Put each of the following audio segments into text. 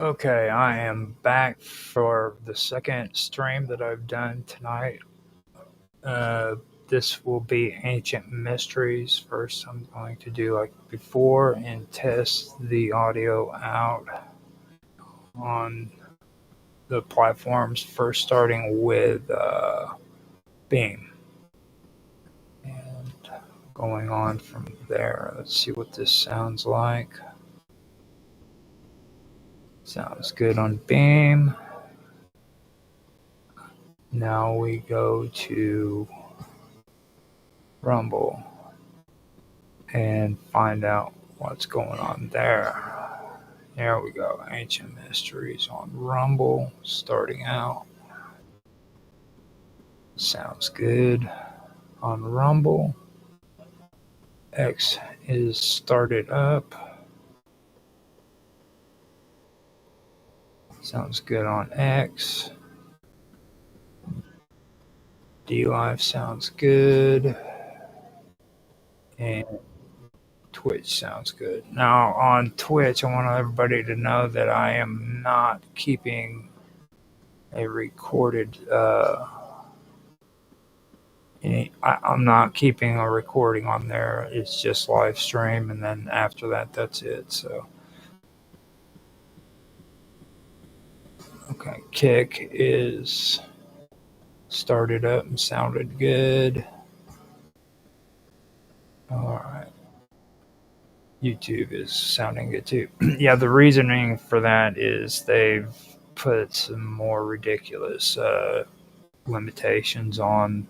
Okay, I am back for the second stream that I've done tonight. Uh, this will be Ancient Mysteries. First, I'm going to do like before and test the audio out on the platforms. First, starting with Beam and going on from there. Let's see what this sounds like. Sounds good on Beam. Now we go to Rumble and find out what's going on there. There we go. Ancient Mysteries on Rumble starting out. Sounds good on Rumble. X is started up. Sounds good on X. D Live sounds good. And Twitch sounds good. Now on Twitch, I want everybody to know that I am not keeping a recorded I'm not keeping a recording on there. It's just live stream, and then after that, that's it. So, okay, Kick is started up and sounded good. All right. YouTube is sounding good too. Yeah, the reasoning for that is they've put some more ridiculous limitations on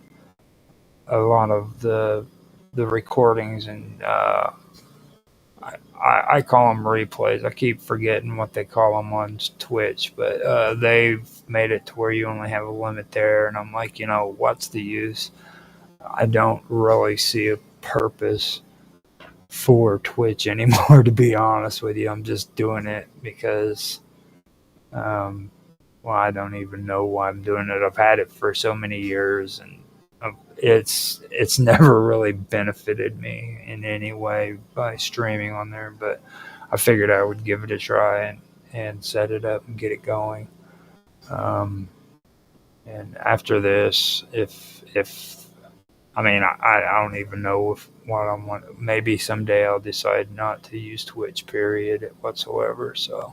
a lot of the recordings, and I call them replays. I keep forgetting what they call them on Twitch, but they've made it to where you only have a limit there, and I'm like, what's the use? I don't really see a purpose for Twitch anymore, to be honest with you. I'm just doing it because, well, I don't even know why I'm doing it. I've had it for so many years, and it's never really benefited me in any way by streaming on there. But I figured I would give it a try and set it up and get it going. And after this, if I mean, I don't even know if what I want. Maybe someday I'll decide not to use Twitch, period, whatsoever. So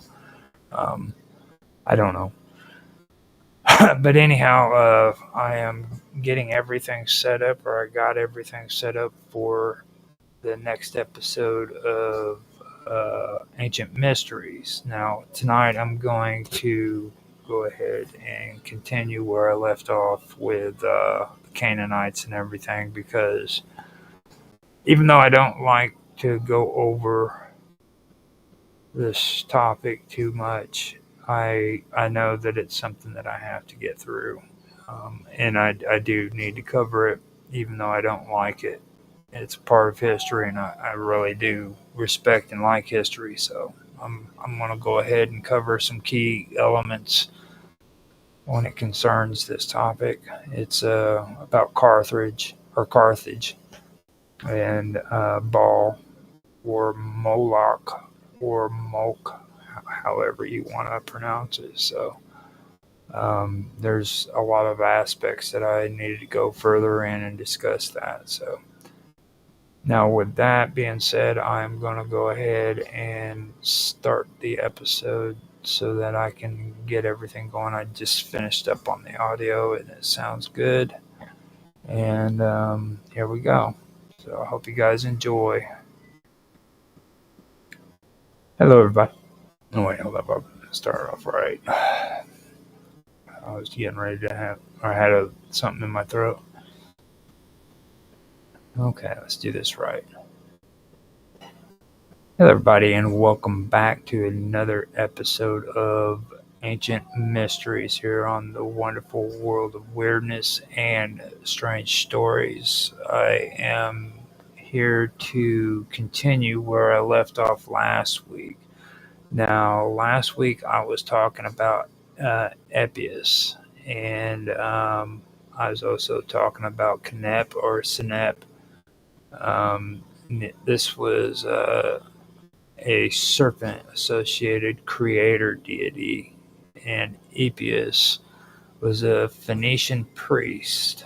I don't know. But anyhow, I am getting everything set up, or I got everything set up for the next episode of Ancient Mysteries. Now, tonight I'm going to go ahead and continue where I left off with the Canaanites and everything, because even though I don't like to go over this topic too much, I know that it's something that I have to get through, and I do need to cover it, even though I don't like it. It's part of history, and I really do respect and like history. So I'm going to go ahead and cover some key elements when it concerns this topic. It's about Carthage, and Baal, or Moloch, or Molk, however you want to pronounce it. So there's a lot of aspects that I needed to go further in and discuss that. So now, with that being said, I'm going to go ahead and start the episode so that I can get everything going. I just finished up on the audio and it sounds good. And here we go. So I hope you guys enjoy. Hello, everybody. Oh, wait, hold up. I'll start off right. I was getting ready to have, or I had something in my throat. Okay, let's do this right. Hello, everybody, and welcome back to another episode of Ancient Mysteries here on the wonderful world of weirdness and strange stories. I am here to continue where I left off last week. Now, last week I was talking about Epius, and I was also talking about Canep or Sinep. This was a serpent-associated creator deity, and Epius was a Phoenician priest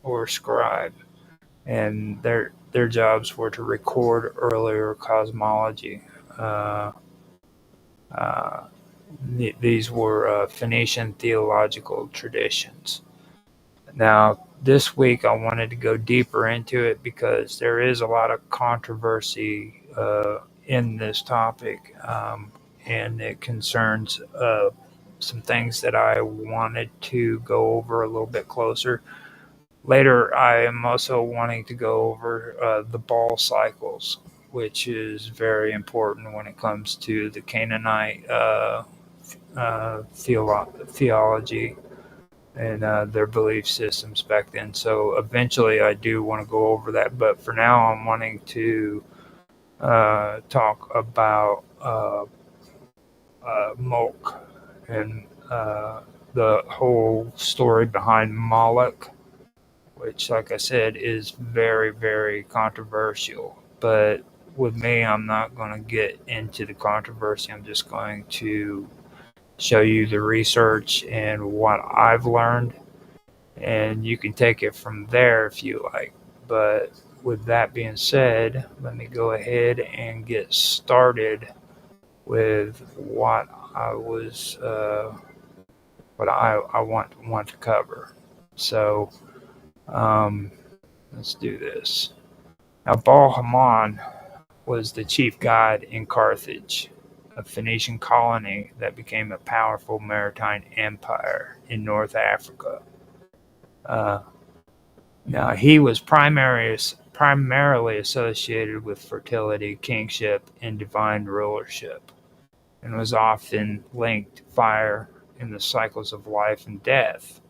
or scribe, and their jobs were to record earlier cosmology. Uh, uh, these were Phoenician theological traditions. Now, this week I wanted to go deeper into it because there is a lot of controversy in this topic, and it concerns some things that I wanted to go over a little bit closer. Later, I am also wanting to go over the ball cycles, which is very important when it comes to the Canaanite theology and their belief systems back then. So eventually I do want to go over that, but for now I'm wanting to talk about Molech and the whole story behind Moloch, which, like I said, is very, very controversial. But with me, I'm not going to get into the controversy. I'm just going to show you the research and what I've learned, and you can take it from there if you like. But with that being said, let me go ahead and get started with what I want to cover. So let's do this. Now, Baal-Hamon was the chief god in Carthage, a Phoenician colony that became a powerful maritime empire in North Africa. Now, he was primarily associated with fertility, kingship, and divine rulership, and was often linked to fire in the cycles of life and death.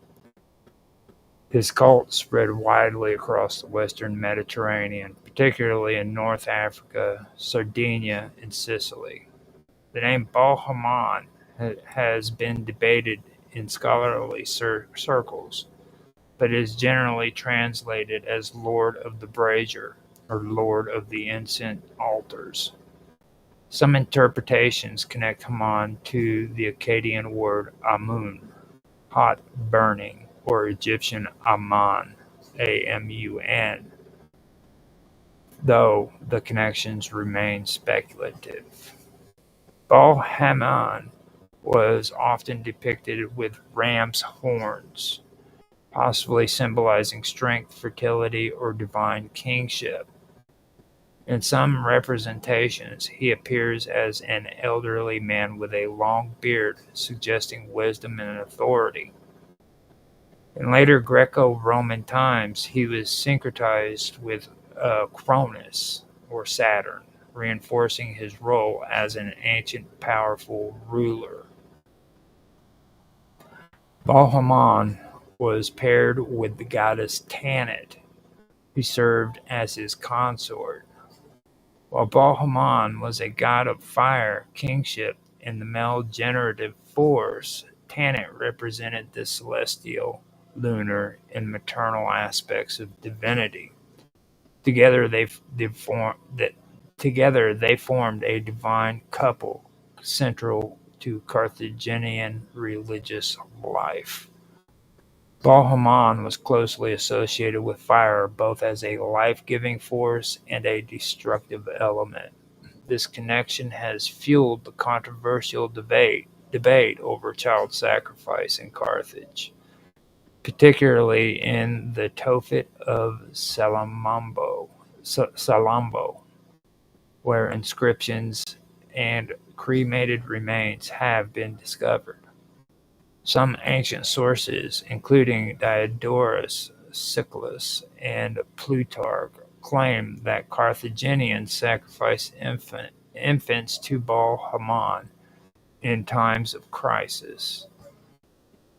His cult spread widely across the western Mediterranean, particularly in North Africa, Sardinia, and Sicily. The name Baal-Hamon has been debated in scholarly circles, but is generally translated as Lord of the Brazier or Lord of the Incense Altars. Some interpretations connect Haman to the Akkadian word Amun, hot burning, or Egyptian Amun, A-M-U-N, though the connections remain speculative. Baal-Hamon was often depicted with ram's horns, possibly symbolizing strength, fertility, or divine kingship. In some representations, he appears as an elderly man with a long beard, suggesting wisdom and authority. In later Greco-Roman times, he was syncretized with Cronus, or Saturn, reinforcing his role as an ancient, powerful ruler. Baal-Hamon was paired with the goddess Tanit, who served as his consort. While Baal-Hamon was a god of fire, kingship, and the male generative force, Tanit represented the celestial, lunar, and maternal aspects of divinity. Together they formed a divine couple central to Carthaginian religious life. Baal-Hamon was closely associated with fire, both as a life-giving force and a destructive element. This connection has fueled the controversial debate over child sacrifice in Carthage, particularly in the Tophet of Salambo, where inscriptions and cremated remains have been discovered. Some ancient sources, including Diodorus Siculus and Plutarch, claim that Carthaginians sacrificed infants to Baal-Hamon in times of crisis.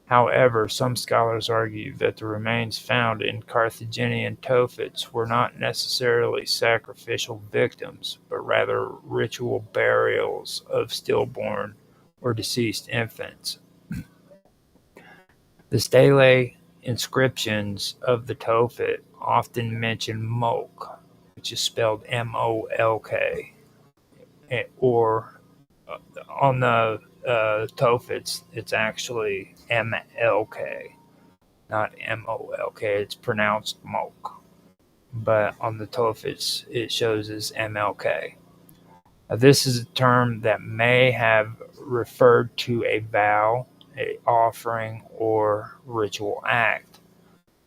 However, some scholars argue that the remains found in Carthaginian Tophets were not necessarily sacrificial victims, but rather ritual burials of stillborn or deceased infants. The stele inscriptions of the Tophet often mention Molk, which is spelled M-O-L-K, or on the Toph, it's actually MLK, not MOLK. It's pronounced Molk, but on the Toph it shows as MLK. This is a term that may have referred to a vow, a offering, or ritual act,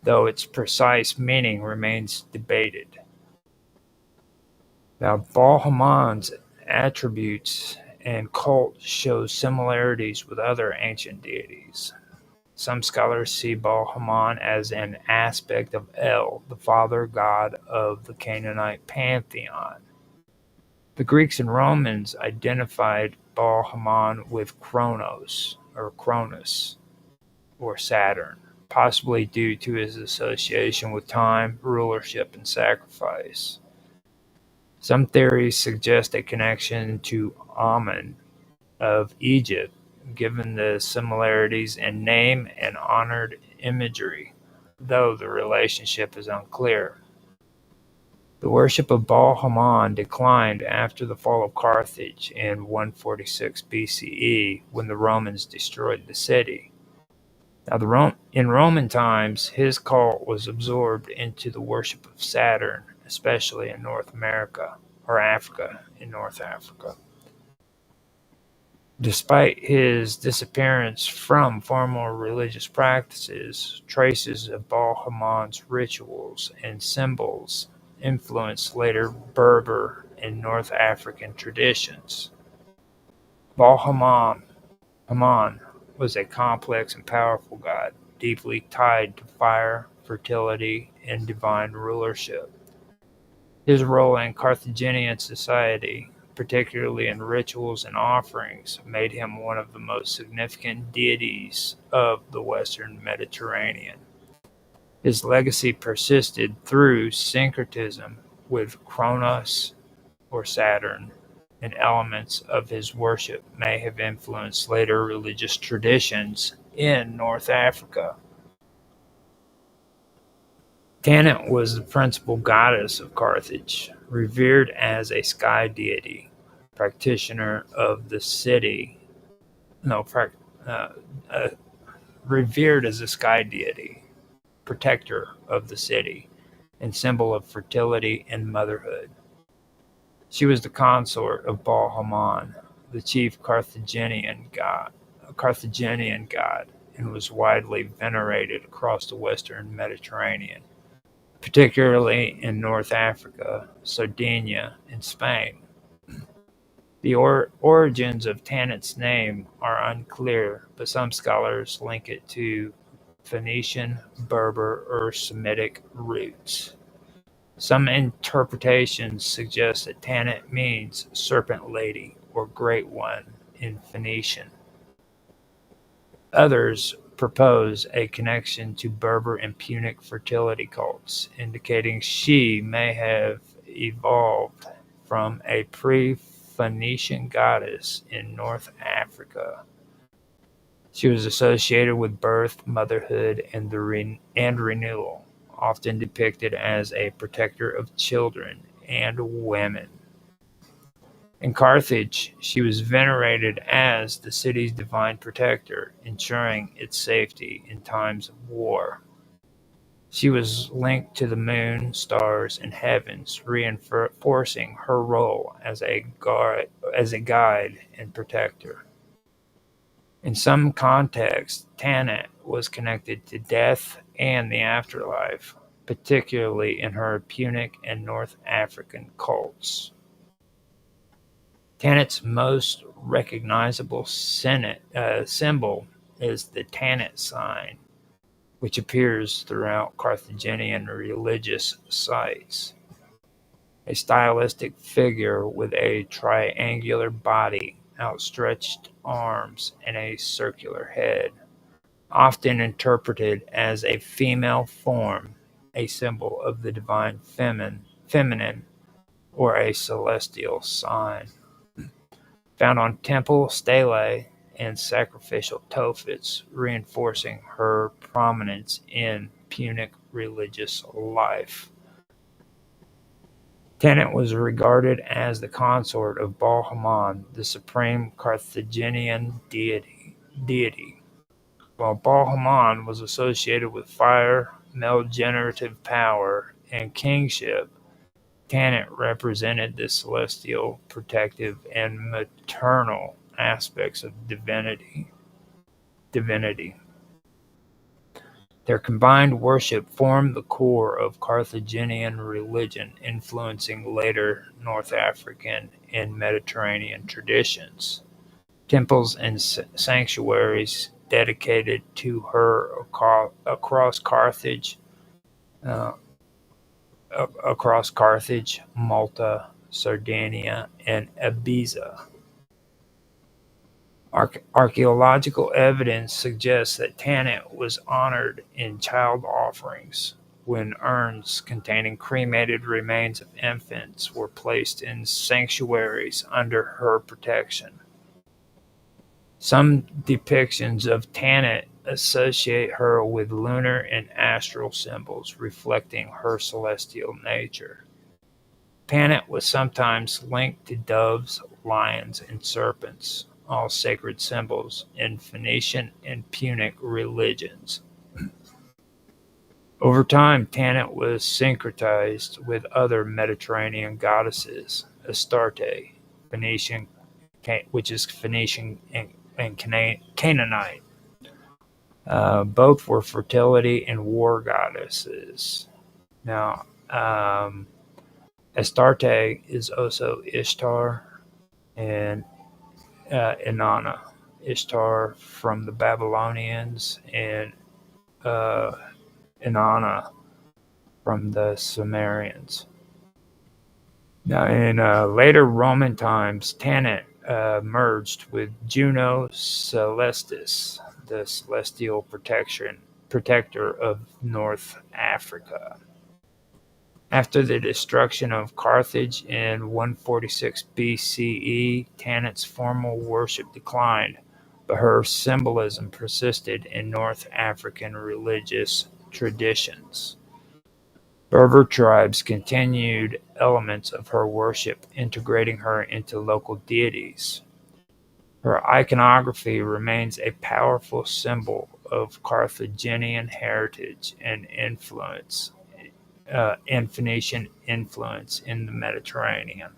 though its precise meaning remains debated. Now, Baal-Hamon's attributes and cult show similarities with other ancient deities. Some scholars see Baal-Hamon as an aspect of El, the father god of the Canaanite pantheon. The Greeks and Romans identified Baal-Hamon with Cronus, or Saturn, possibly due to his association with time, rulership, and sacrifice. Some theories suggest a connection to Amun of Egypt, given the similarities in name and honored imagery, though the relationship is unclear. The worship of Baal-Hamon declined after the fall of Carthage in 146 BCE, when the Romans destroyed the city. Now, in Roman times, his cult was absorbed into the worship of Saturn, especially in North America, or Africa, in North Africa. Despite his disappearance from formal religious practices, traces of Baal-Hamon's rituals and symbols influenced later Berber and North African traditions. Baal-Hamon was a complex and powerful god, deeply tied to fire, fertility, and divine rulership. His role in Carthaginian society, particularly in rituals and offerings, made him one of the most significant deities of the Western Mediterranean. His legacy persisted through syncretism with Cronus, or Saturn, and elements of his worship may have influenced later religious traditions in North Africa. Tanit was the principal goddess of Carthage, revered as a sky deity, practitioner of the city. No, revered as a sky deity, protector of the city, and symbol of fertility and motherhood. She was the consort of Baal-Hamon, the chief Carthaginian god, and was widely venerated across the Western Mediterranean, particularly in North Africa, Sardinia, and Spain. The origins of Tanit's name are unclear, but some scholars link it to Phoenician, Berber, or Semitic roots. Some interpretations suggest that Tanit means serpent lady or great one in Phoenician. Others propose a connection to Berber and Punic fertility cults, indicating she may have evolved from a pre-Phoenician goddess in North Africa. She was associated with birth, motherhood, and renewal, often depicted as a protector of children and women. In Carthage, she was venerated as the city's divine protector, ensuring its safety in times of war. She was linked to the moon, stars, and heavens, reinforcing her role as a guide and protector. In some contexts, Tanit was connected to death and the afterlife, particularly in her Punic and North African cults. Tanit's most recognizable symbol is the Tanit sign, which appears throughout Carthaginian religious sites. A stylistic figure with a triangular body, outstretched arms, and a circular head, often interpreted as a female form, a symbol of the divine feminine, or a celestial sign. Found on temple stelae and sacrificial tophets, reinforcing her prominence in Punic religious life. Tanit was regarded as the consort of Baal-Hammon, the supreme Carthaginian deity. While Baal-Hammon was associated with fire, male generative power, and kingship, Tanit represented the celestial, protective, and maternal aspects of divinity. Their combined worship formed the core of Carthaginian religion, influencing later North African and Mediterranean traditions. Temples and sanctuaries dedicated to her across uh, Carthage, Malta, Sardinia, and Ibiza. Archaeological evidence suggests that Tanit was honored in child offerings, when urns containing cremated remains of infants were placed in sanctuaries under her protection. Some depictions of Tanit associate her with lunar and astral symbols reflecting her celestial nature. Tanit was sometimes linked to doves, lions, and serpents, all sacred symbols in Phoenician and Punic religions. Over time, Tanit was syncretized with other Mediterranean goddesses, Astarte, Phoenician, which is Phoenician and Canaanite. Both were fertility and war goddesses. Now, Astarte is also Ishtar and Inanna. Ishtar from the Babylonians and Inanna from the Sumerians. Now, in later Roman times, Tanit merged with Juno Celestis, the celestial protector of North Africa. After the destruction of Carthage in 146 BCE, Tanit's formal worship declined, but her symbolism persisted in North African religious traditions. Berber tribes continued elements of her worship, integrating her into local deities. Her iconography remains a powerful symbol of Carthaginian heritage and influence and Phoenician influence in the Mediterranean.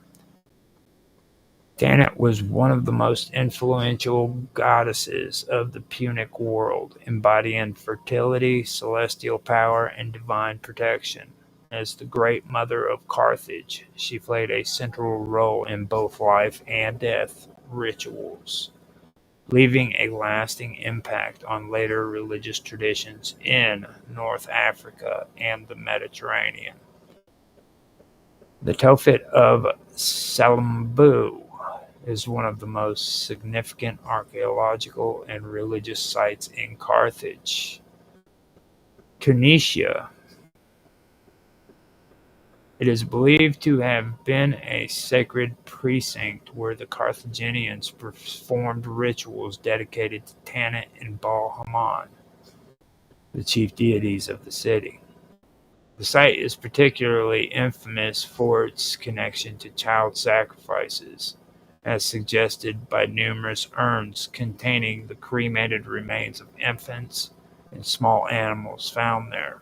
Tanit was one of the most influential goddesses of the Punic world, embodying fertility, celestial power, and divine protection. As the Great Mother of Carthage, she played a central role in both life and death rituals, leaving a lasting impact on later religious traditions in North Africa and the Mediterranean. The Tophet of Salammbô is one of the most significant archaeological and religious sites in Carthage, Tunisia. It is believed to have been a sacred precinct where the Carthaginians performed rituals dedicated to Tanit and Baal-Hammon, the chief deities of the city. The site is particularly infamous for its connection to child sacrifices, as suggested by numerous urns containing the cremated remains of infants and small animals found there.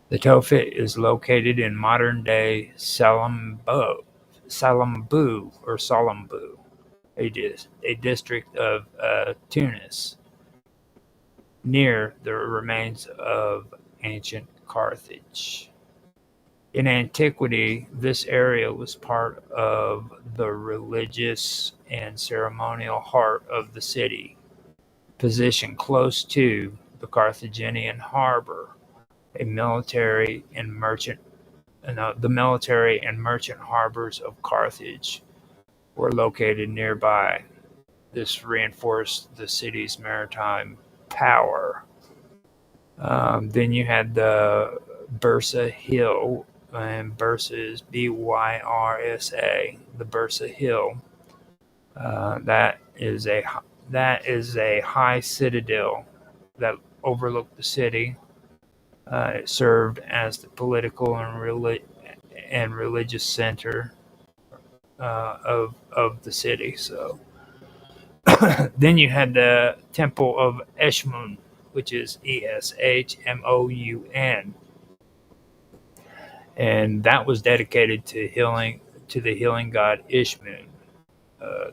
The Tophet is located in modern-day Salammbô, a district of Tunis, near the remains of ancient Carthage. In antiquity, this area was part of the religious and ceremonial heart of the city, positioned close to the Carthaginian harbor. The military and merchant harbors of Carthage were located nearby. This reinforced the city's maritime power. Then you had the Bursa Hill, and Bursa is Byrsa, the Bursa Hill. That is a high citadel that overlooked the city. It served as the political and religious center of the city. So then you had the Temple of Eshmun, which is Eshmoun, and that was dedicated to the healing god Ishmun.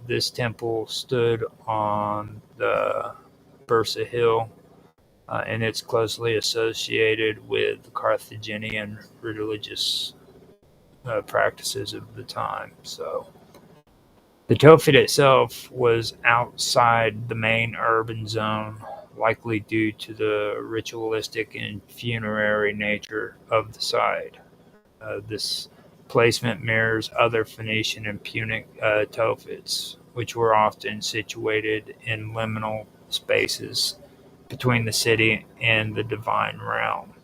This temple stood on the Bursa Hill, and it's closely associated with the Carthaginian religious practices of the time. So the Tophet itself was outside the main urban zone, likely due to the ritualistic and funerary nature of the site. This placement mirrors other Phoenician and Punic Tophets, which were often situated in liminal spaces between the city and the divine realm.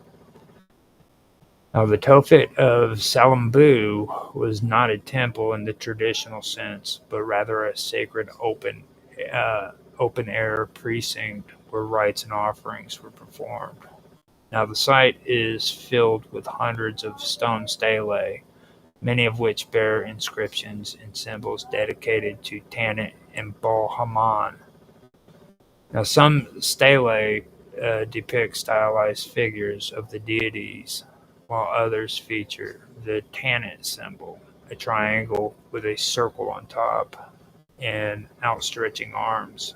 Now, the Tophet of Salambu was not a temple in the traditional sense, but rather a sacred open-air precinct where rites and offerings were performed. Now, the site is filled with hundreds of stone stelae, many of which bear inscriptions and symbols dedicated to Tanit and Baal-Haman. Now, some stelae depict stylized figures of the deities, while others feature the Tanit symbol, a triangle with a circle on top and outstretching arms.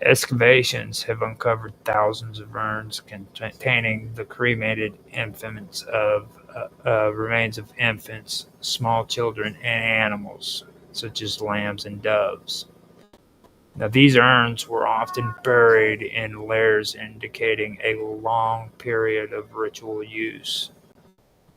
Excavations have uncovered thousands of urns containing the cremated remains of infants, small children, and animals, such as lambs and doves. Now, these urns were often buried in layers indicating a long period of ritual use.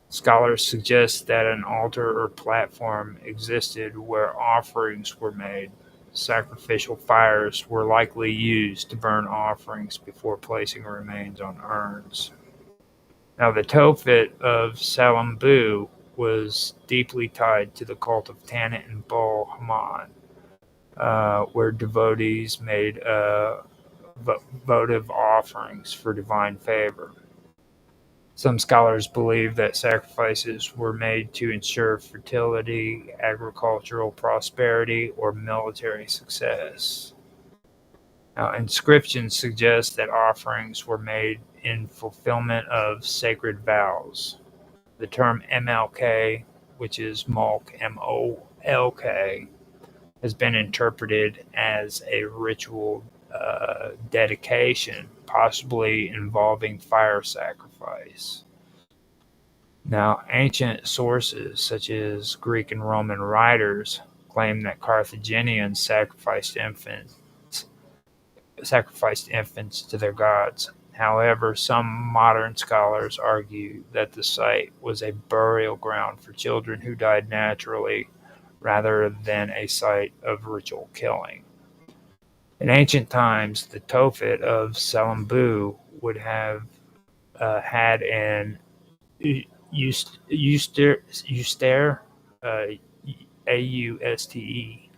Scholars suggest that an altar or platform existed where offerings were made. Sacrificial fires were likely used to burn offerings before placing remains on urns. Now, the Tophet of Salambu was deeply tied to the cult of Tanit and Baal-Haman, where devotees made votive offerings for divine favor. Some scholars believe that sacrifices were made to ensure fertility, agricultural prosperity, or military success. Now, inscriptions suggest that offerings were made in fulfillment of sacred vows. The term MLK, which is Molk, M-O-L-K, has been interpreted as a ritual dedication, possibly involving fire sacrifice. Now, ancient sources such as Greek and Roman writers claim that Carthaginians sacrificed infants to their gods. However, some modern scholars argue that the site was a burial ground for children who died naturally rather than a site of ritual killing. In ancient times, the Tophet of Salambu would have had an austere, A-U-S-T-E-R-E,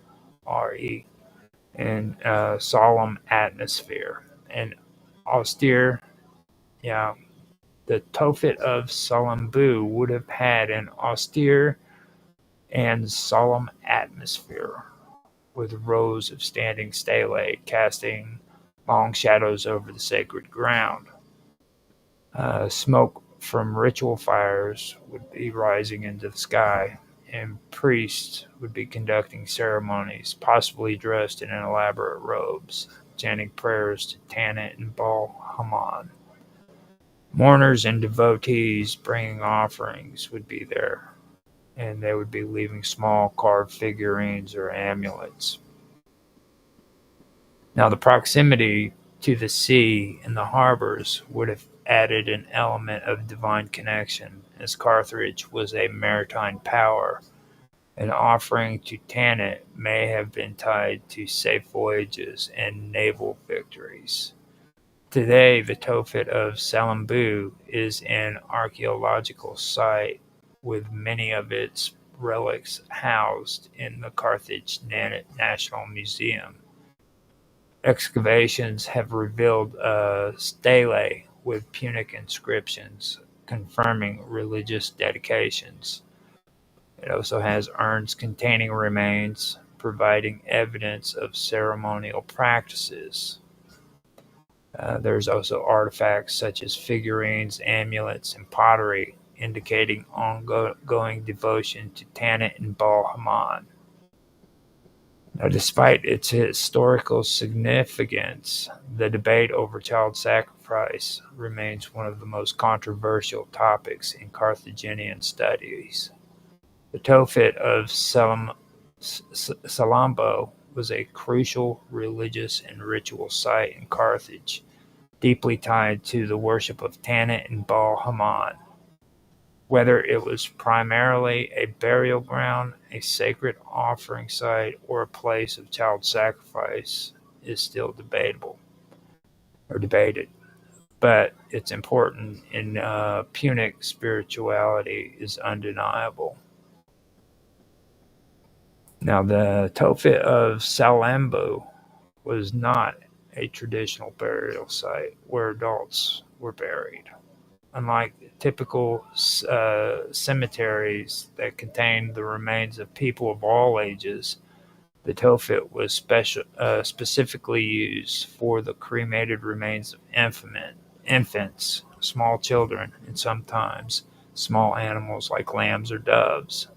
and solemn atmosphere. And austere, yeah, the Tophet of Salambu would have had an austere and solemn atmosphere, with rows of standing stelae casting long shadows over the sacred ground. Smoke from ritual fires would be rising into the sky, and priests would be conducting ceremonies, possibly dressed in elaborate robes, chanting prayers to Tanit and Baal-Haman. Mourners and devotees bringing offerings would be there, and they would be leaving small carved figurines or amulets. Now, the proximity to the sea and the harbors would have added an element of divine connection, as Carthage was a maritime power. An offering to Tanit may have been tied to safe voyages and naval victories. Today, the Tophet of Salambu is an archaeological site, with many of its relics housed in the Carthage National Museum. Excavations have revealed a stele with Punic inscriptions, confirming religious dedications. It also has urns containing remains, providing evidence of ceremonial practices. There's also artifacts such as figurines, amulets, and pottery, indicating ongoing devotion to Tanit and Baal Haman. Now, despite its historical significance, the debate over child sacrifice remains one of the most controversial topics in Carthaginian studies. The Tophet of Salambo was a crucial religious and ritual site in Carthage, deeply tied to the worship of Tanit and Baal Haman. Whether it was primarily a burial ground, a sacred offering site, or a place of child sacrifice is still debated. But its importance in Punic spirituality is undeniable. Now, the Tophet of Salambo was not a traditional burial site where adults were buried. Unlike typical cemeteries that contain the remains of people of all ages, the Tophet was specifically used for the cremated remains of infants, small children, and sometimes small animals like lambs or doves.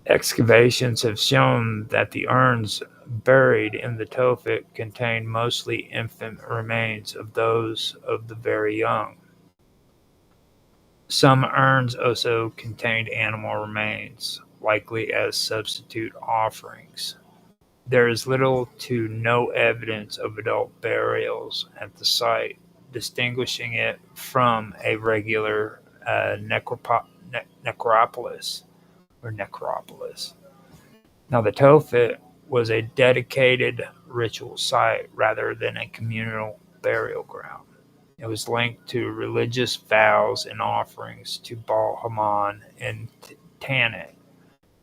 Excavations have shown that the urns buried in the Tophet contain mostly infant remains of those of the very young. Some urns also contained animal remains, likely as substitute offerings. There is little to no evidence of adult burials at the site, distinguishing it from a regular necropolis. Now, the Tophet was a dedicated ritual site rather than a communal burial ground. It was linked to religious vows and offerings to Baal Haman and Tanit,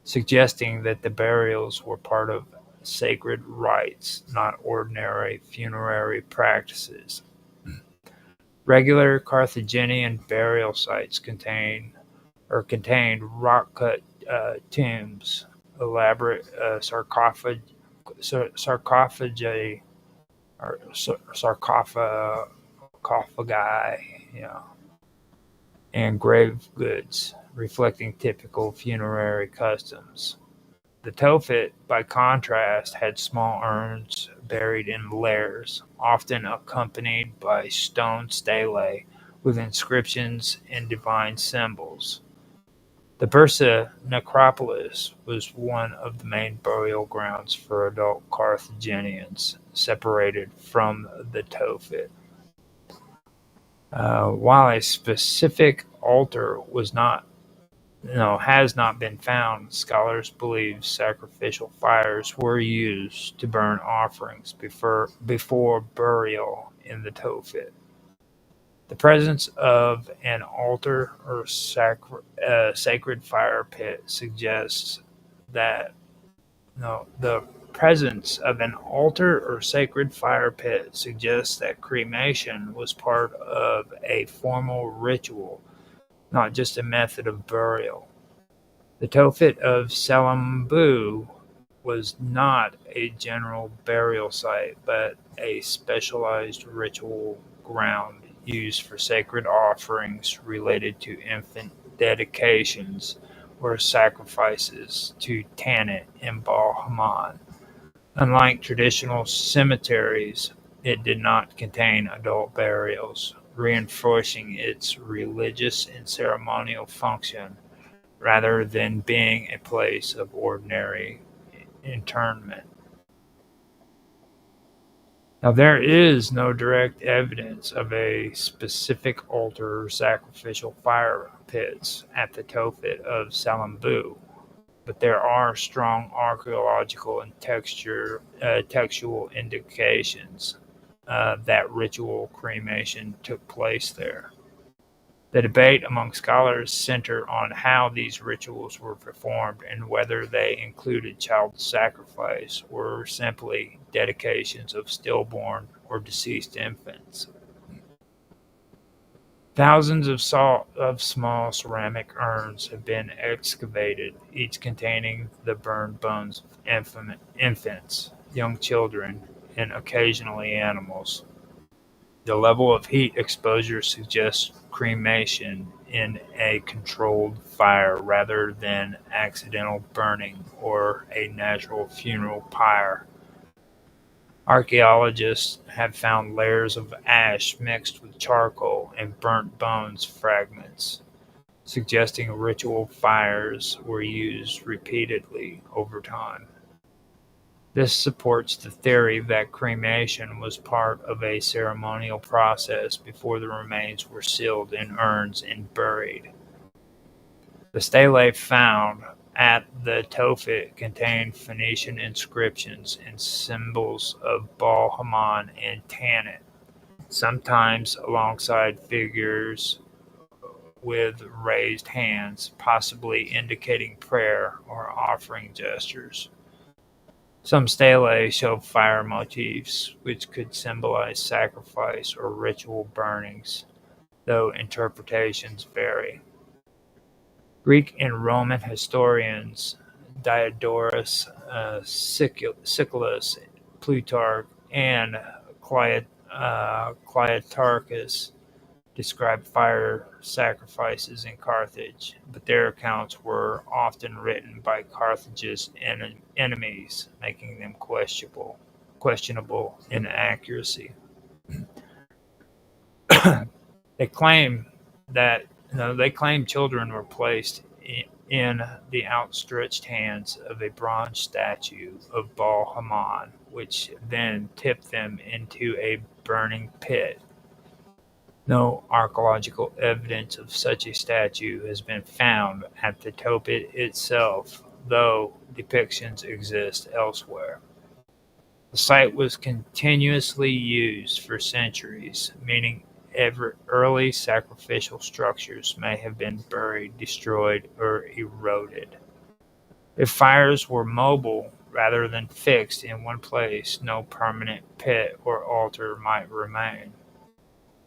suggesting that the burials were part of sacred rites, not ordinary funerary practices. Regular Carthaginian burial sites contained rock-cut tombs, elaborate sarcophagi, and grave goods, reflecting typical funerary customs. The Tophet, by contrast, had small urns buried in layers, often accompanied by stone stelae with inscriptions and divine symbols. The Bursa necropolis was one of the main burial grounds for adult Carthaginians, separated from the Tophet. While a specific altar has not been found, scholars believe sacrificial fires were used to burn offerings before burial in the Tophet. The presence of an altar or sacred fire pit suggests that the presence of an altar or sacred fire pit suggests that cremation was part of a formal ritual, not just a method of burial. The Tophet of Salambu was not a general burial site, but a specialized ritual ground used for sacred offerings related to infant dedications or sacrifices to Tanit and Baal Haman. Unlike traditional cemeteries, it did not contain adult burials, reinforcing its religious and ceremonial function rather than being a place of ordinary internment. Now, there is no direct evidence of a specific altar or sacrificial fire pits at the Tophet of Salambu, but there are strong archaeological and textual indications that ritual cremation took place there. The debate among scholars center on how these rituals were performed and whether they included child sacrifice or simply dedications of stillborn or deceased infants. Thousands of small ceramic urns have been excavated, each containing the burned bones of infants, young children, and occasionally animals. The level of heat exposure suggests cremation in a controlled fire rather than accidental burning or a natural funeral pyre. Archaeologists have found layers of ash mixed with charcoal and burnt bones fragments, suggesting ritual fires were used repeatedly over time. This supports the theory that cremation was part of a ceremonial process before the remains were sealed in urns and buried. The stelae found at the Tophet contain Phoenician inscriptions and symbols of Baal Haman and Tanit, sometimes alongside figures with raised hands, possibly indicating prayer or offering gestures. Some stelae show fire motifs, which could symbolize sacrifice or ritual burnings, though interpretations vary. Greek and Roman historians Diodorus Siculus, Plutarch, and Cleitarchus describe fire sacrifices in Carthage, but their accounts were often written by Carthage's enemies, making them questionable in accuracy. They claim that they claim children were placed in the outstretched hands of a bronze statue of Baal Haman, which then tipped them into a burning pit. No archaeological evidence of such a statue has been found at the Tophet itself, though depictions exist elsewhere. The site was continuously used for centuries, meaning early sacrificial structures may have been buried, destroyed, or eroded. If fires were mobile rather than fixed in one place, no permanent pit or altar might remain.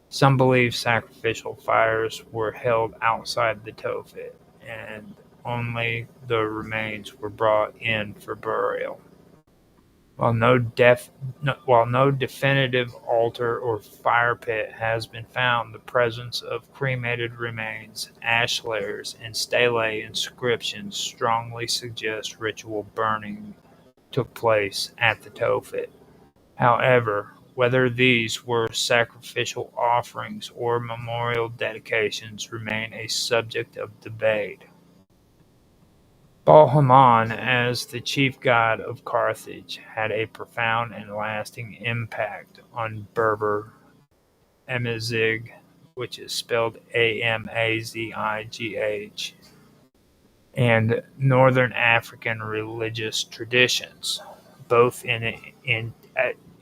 Some believe sacrificial fires were held outside the Tophet, and only the remains were brought in for burial. While no definitive altar or fire pit has been found, the presence of cremated remains, ash layers, and stelae inscriptions strongly suggest ritual burning took place at the Tophet. However, whether these were sacrificial offerings or memorial dedications remain a subject of debate. Baal Haman, as the chief god of Carthage, had a profound and lasting impact on Berber Amazigh, which is spelled Amazigh, and Northern African religious traditions, both in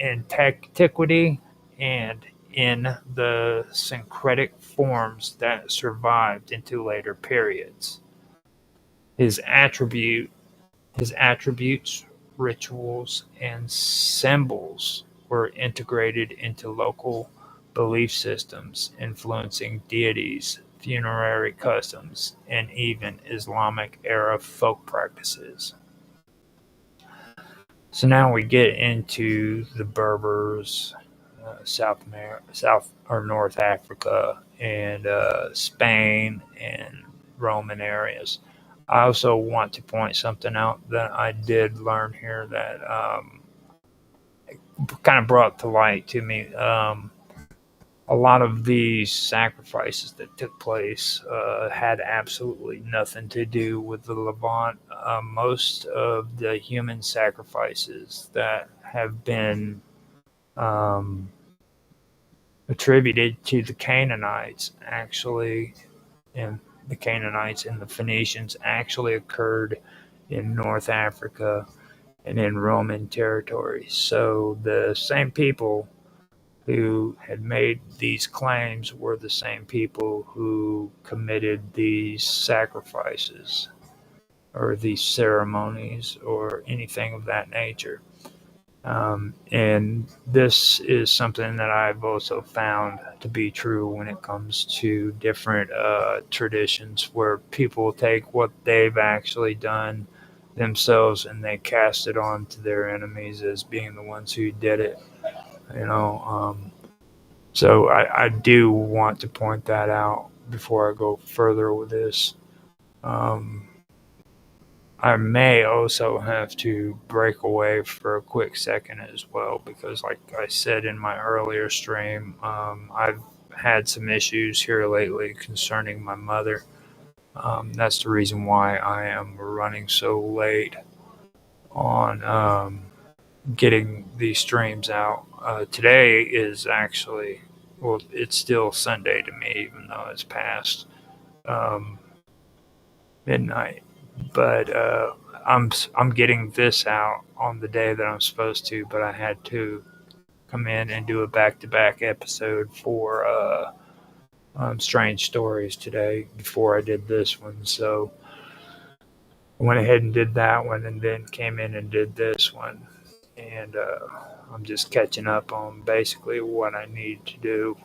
antiquity and in the syncretic forms that survived into later periods. His attributes, rituals, and symbols were integrated into local belief systems, influencing deities, funerary customs, and even Islamic-era folk practices. So now we get into the Berbers, South or North Africa, and Spain and Roman areas. I also want to point something out that I did learn here that kind of brought to light to me. A lot of these sacrifices that took place had absolutely nothing to do with the Levant. Most of the human sacrifices that have been attributed to the Canaanites and the Phoenicians actually occurred in North Africa and in Roman territory. So the same people who had made these claims were the same people who committed these sacrifices or these ceremonies or anything of that nature. And this is something that I've also found to be true when it comes to different traditions where people take what they've actually done themselves and they cast it on to their enemies as being the ones who did it. You know, so I do want to point that out before I go further with this. Um, I may also have to break away for a quick second as well because, like I said in my earlier stream, I've had some issues here lately concerning my mother. That's the reason why I am running so late on getting these streams out. Today is actually, well, it's still Sunday to me, even though it's past um, midnight. But I'm getting this out on the day that I'm supposed to. But I had to come in and do a back-to-back episode for Strange Stories today before I did this one. So I went ahead and did that one, and then came in and did this one. And I'm just catching up on basically what I need to do.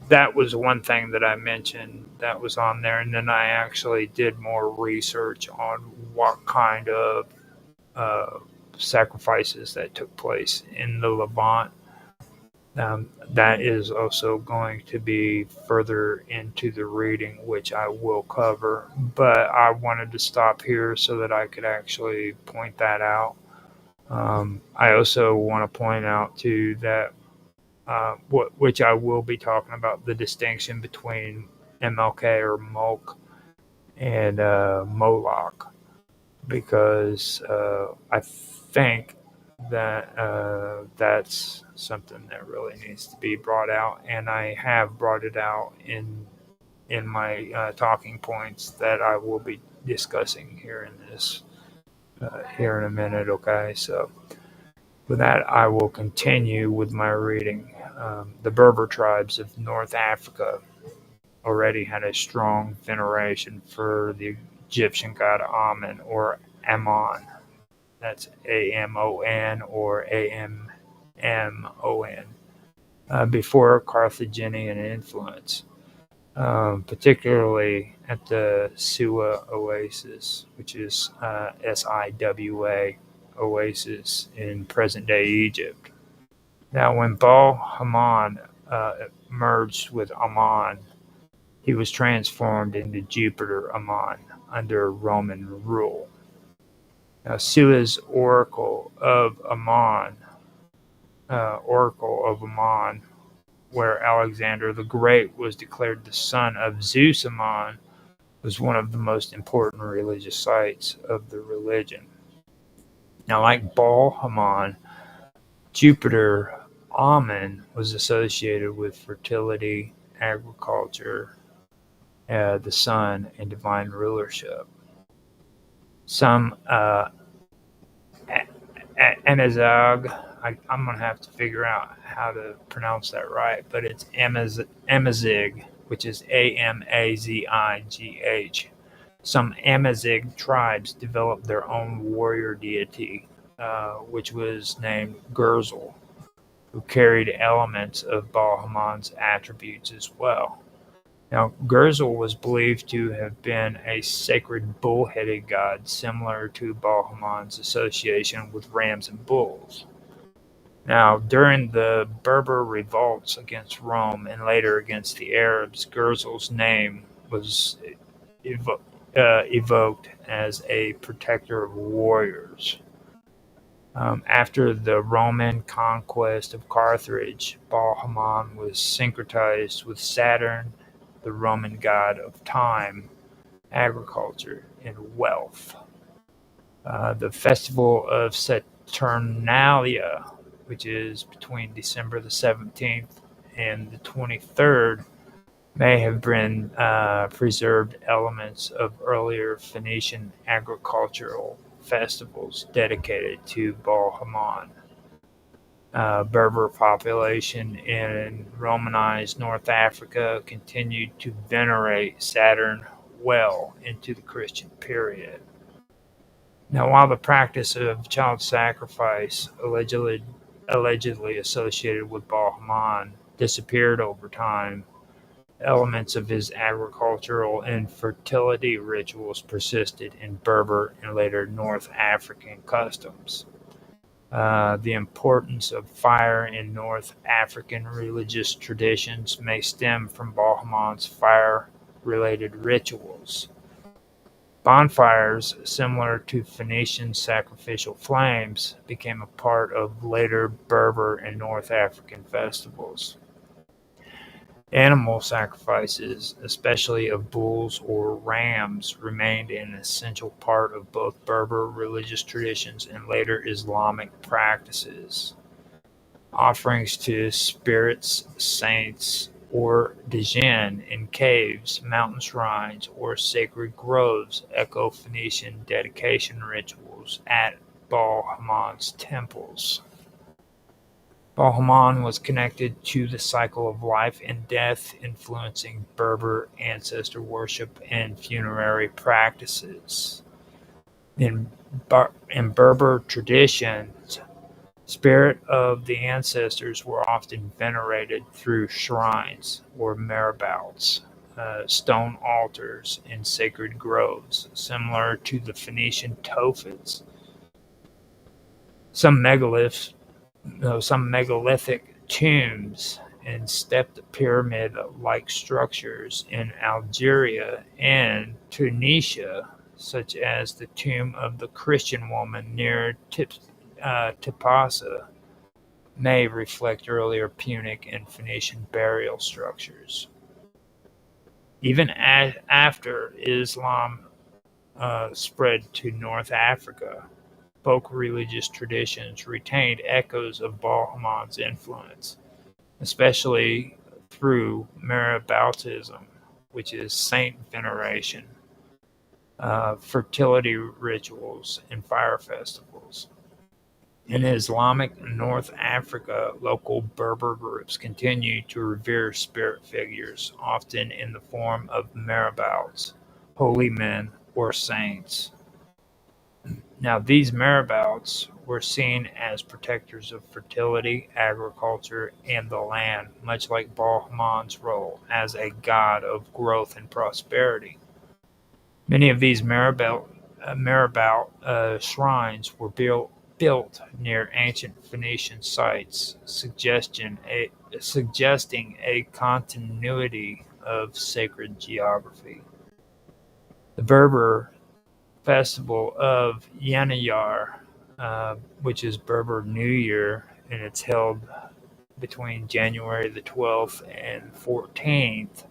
That was one thing that I mentioned that was on there, and then I actually did more research on what kind of uh, sacrifices that took place in the Levant. That is also going to be further into the reading, which I will cover. But I wanted to stop here so that I could actually point that out. I also want to point out too that which I will be talking about the distinction between MLK or Mulk and Moloch, because I think that that's something that really needs to be brought out, and I have brought it out in my talking points that I will be discussing here in this here in a minute. Okay, so. With that, I will continue with my reading. The Berber tribes of North Africa already had a strong veneration for the Egyptian god Amun or Amon. That's Amon or Ammon. Before Carthaginian influence, particularly at the Siwa Oasis, which is Siwa Oasis in present-day Egypt. Now, when Baal Haman merged with Ammon, he was transformed into Jupiter Ammon under Roman rule. Now, Sua's Oracle of Ammon, where Alexander the Great was declared the son of Zeus Ammon, was one of the most important religious sites of the religion. Now, like Baal Haman, Jupiter Ammon was associated with fertility, agriculture, the sun, and divine rulership. Some Amazigh, I'm going to have to figure out how to pronounce that right, but it's Amazigh, which is Amazigh. Some Amazigh tribes developed their own warrior deity, which was named Gurzel, who carried elements of Baal Haman's attributes as well. Now, Gurzel was believed to have been a sacred bull-headed god similar to Baal Haman's association with rams and bulls. Now, during the Berber revolts against Rome and later against the Arabs, Gurzel's name was evoked as a protector of warriors. After the Roman conquest of Carthage, Baal Haman was syncretized with Saturn, the Roman god of time, agriculture, and wealth. The festival of Saturnalia, which is between December the 17th and the 23rd, may have been preserved elements of earlier Phoenician agricultural festivals dedicated to Baal Haman. Berber population in Romanized North Africa continued to venerate Saturn well into the Christian period. Now, while the practice of child sacrifice, allegedly associated with Bahman, disappeared over time, elements of his agricultural and fertility rituals persisted in Berber and later North African customs. The importance of fire in North African religious traditions may stem from Bahman's fire-related rituals. Bonfires, similar to Phoenician sacrificial flames, became a part of later Berber and North African festivals. Animal sacrifices, especially of bulls or rams, remained an essential part of both Berber religious traditions and later Islamic practices. Offerings to spirits, saints, or djinn in caves, mountain shrines, or sacred groves echo Phoenician dedication rituals at Baal-Hamon's temples. Baal-Hamon was connected to the cycle of life and death, influencing Berber ancestor worship and funerary practices. In Berber traditions, spirits of the ancestors were often venerated through shrines or marabouts, stone altars, and sacred groves, similar to the Phoenician Tophets. Some megalithic tombs and stepped pyramid-like structures in Algeria and Tunisia, such as the tomb of the Christian woman near Tipasa, may reflect earlier Punic and Phoenician burial structures. Even after Islam spread to North Africa, folk religious traditions retained echoes of Baal-Hamon's influence, especially through maraboutism, which is saint veneration, fertility rituals, and fire festivals. In Islamic North Africa, local Berber groups continue to revere spirit figures, often in the form of marabouts, holy men, or saints. Now, these marabouts were seen as protectors of fertility, agriculture, and the land, much like Baal-Hamon's role as a god of growth and prosperity. Many of these marabout shrines were built near ancient Phoenician sites, suggesting a continuity of sacred geography. The Berber festival of Yanayar, which is Berber New Year, and it's held between January the 12th and 14th,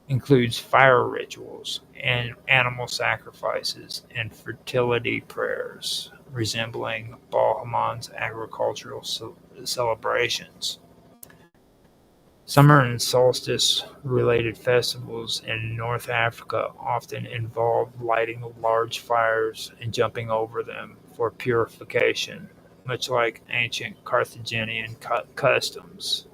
includes fire rituals and animal sacrifices and fertility prayers, resembling Baal-Hamon's agricultural celebrations. Summer and solstice-related festivals in North Africa often involve lighting large fires and jumping over them for purification, much like ancient Carthaginian customs.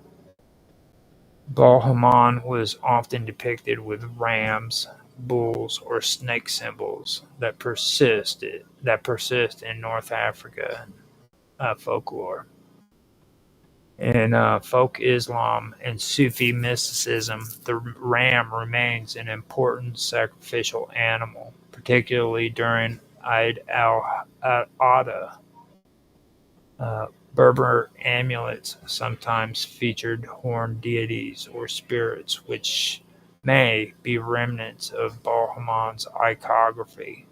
Baal-Hamon was often depicted with rams, bulls, or snake symbols that persist in North Africa folklore. In folk Islam and Sufi mysticism, the ram remains an important sacrificial animal, particularly during Eid al-Adha. Berber amulets sometimes featured horned deities or spirits, which may be remnants of Baal-Hamon's iconography.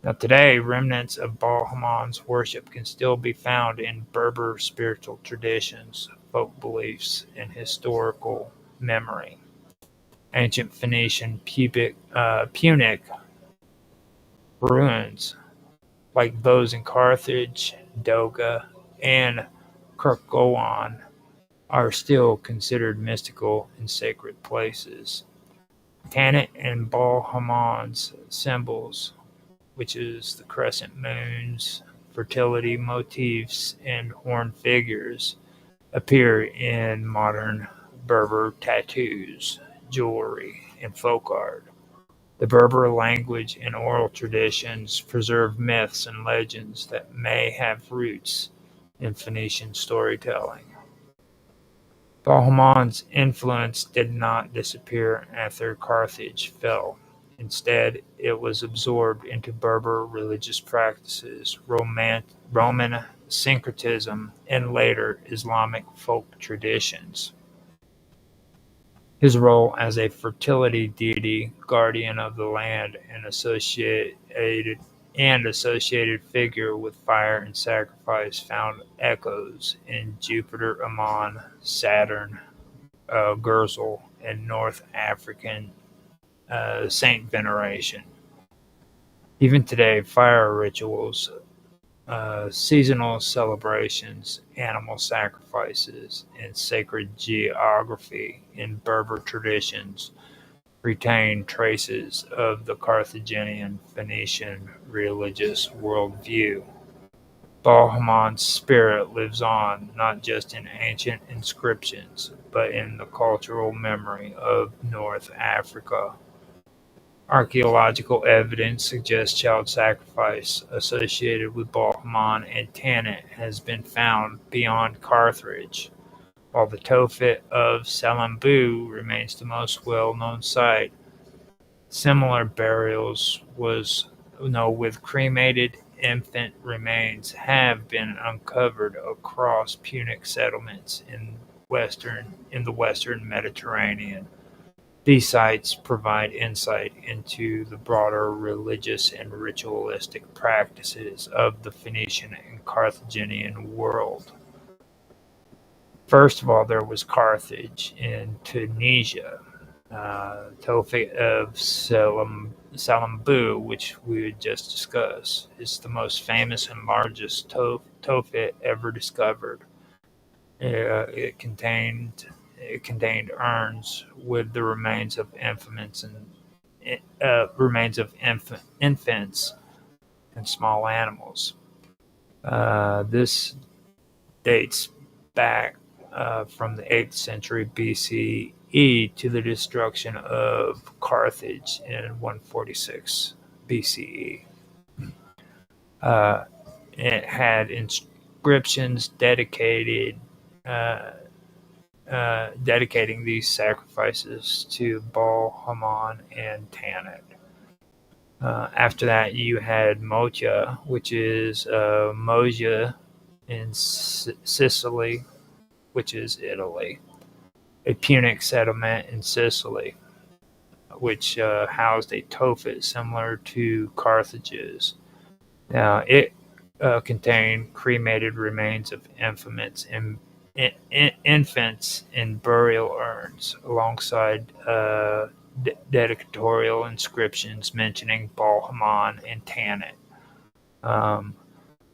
Now, today, remnants of Baal-Hamon's worship can still be found in Berber spiritual traditions, folk beliefs, and historical memory. Ancient Phoenician Punic ruins, like those in Carthage, Doga, and Kirkoan, are still considered mystical and sacred places. Tanit and Baal-Hamon's symbols, which is the crescent moons, fertility motifs, and horned figures, appear in modern Berber tattoos, jewelry, and folk art. The Berber language and oral traditions preserve myths and legends that may have roots in Phoenician storytelling. Bahman's influence did not disappear after Carthage fell. Instead, it was absorbed into Berber religious practices, Roman syncretism, and later Islamic folk traditions. His role as a fertility deity, guardian of the land, and associated figure with fire and sacrifice found echoes in Jupiter, Ammon, Saturn, Gurzel, and North African saint veneration. Even today, fire rituals, seasonal celebrations, animal sacrifices, and sacred geography in Berber traditions retain traces of the Carthaginian Phoenician religious worldview. Bahman's spirit lives on not just in ancient inscriptions, but in the cultural memory of North Africa. Archaeological evidence suggests child sacrifice associated with Bahman and Tanit has been found beyond Carthage, while the Tophet of Salammbô remains the most well-known site. Similar burials with cremated infant remains have been uncovered across Punic settlements in the western Mediterranean. These sites provide insight into the broader religious and ritualistic practices of the Phoenician and Carthaginian world. First of all, there was Carthage in Tunisia. Tophet of Salammbô, which we would just discuss, is the most famous and largest Tophet ever discovered. It contained urns with the remains of infants and small animals. This dates back from the 8th century BCE to the destruction of Carthage in 146 BCE. It had inscriptions dedicating these sacrifices to Baal, Haman, and Tanit. After that, you had Mocha, which is Mogia in Sicily, which is Italy, a Punic settlement in Sicily, which housed a Tophet similar to Carthage's. Now, it contained cremated remains of infants in burial urns, alongside dedicatorial inscriptions mentioning Baal, Haman, and Tanit.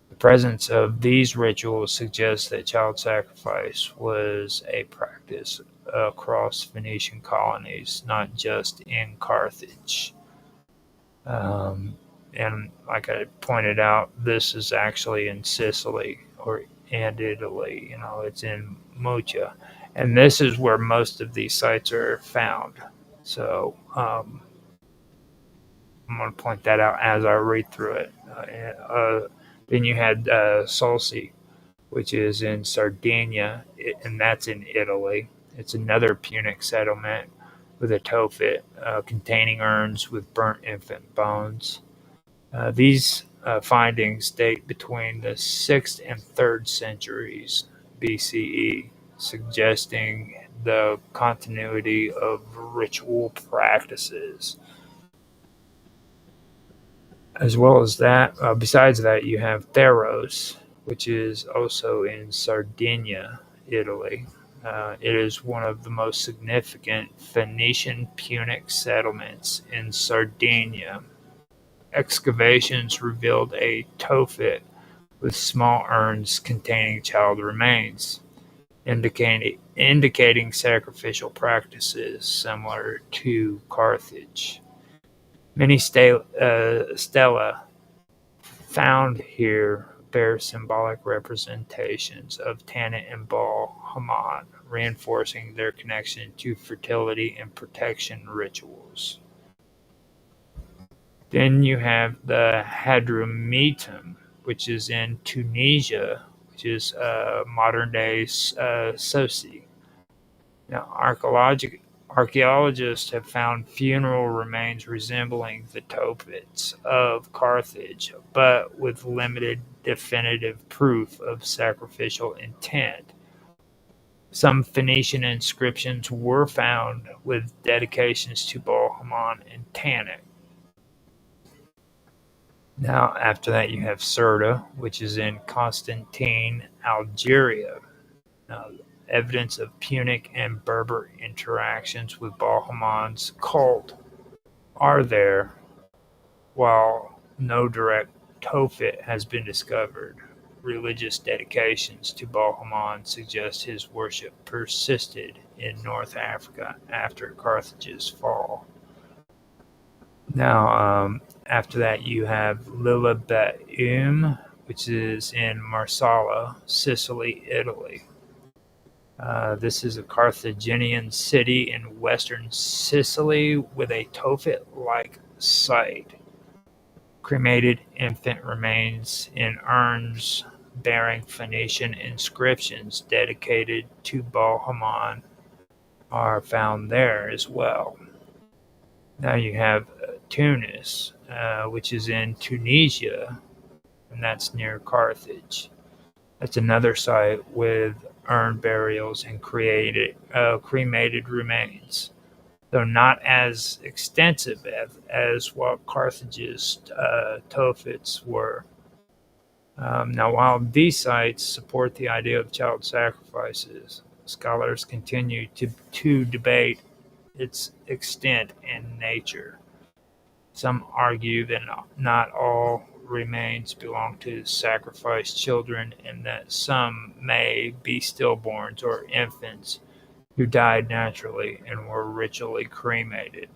The presence of these rituals suggests that child sacrifice was a practice across Phoenician colonies, not just in Carthage. And like I pointed out, this is actually in Sicily and Italy. It's in Mocha, and this is where most of these sites are found. So I'm going to point that out as I read through it. Then you had Solsi, which is in Sardinia, and that's in Italy. It's another Punic settlement with a Tophet containing urns with burnt infant bones. These findings date between the 6th and 3rd centuries BCE, suggesting the continuity of ritual practices. As well as that, besides that, you have Theros, which is also in Sardinia, Italy. It is one of the most significant Phoenician Punic settlements in Sardinia. Excavations revealed a Tophet with small urns containing child remains, indicating sacrificial practices similar to Carthage. Many stelae found here bear symbolic representations of Tanit and Baal Haman, reinforcing their connection to fertility and protection rituals. Then you have the Hadrumetum, which is in Tunisia, which is modern day Sosi. Now, archaeologists have found funeral remains resembling the Tophets of Carthage, but with limited definitive proof of sacrificial intent. Some Phoenician inscriptions were found with dedications to Baal Haman and Tanit. Now, after that, you have Serta, which is in Constantine, Algeria. Now, evidence of Punic and Berber interactions with Baal Haman's cult are there, while no direct Tophet has been discovered. Religious dedications to Baal Haman suggest his worship persisted in North Africa after Carthage's fall. Now, after that, you have Lilibaeum, which is in Marsala, Sicily, Italy. This is a Carthaginian city in western Sicily with a Tophet-like site. Cremated infant remains in urns bearing Phoenician inscriptions dedicated to Baal Haman are found there as well. Now you have Tunis, which is in Tunisia, and that's near Carthage. That's another site with urn burials and cremated remains, though not as extensive as what Carthage's Tophets were. Now, while these sites support the idea of child sacrifices, scholars continue to debate its extent and nature. Some argue that not all remains belong to sacrificed children and that some may be stillborns or infants who died naturally and were ritually cremated.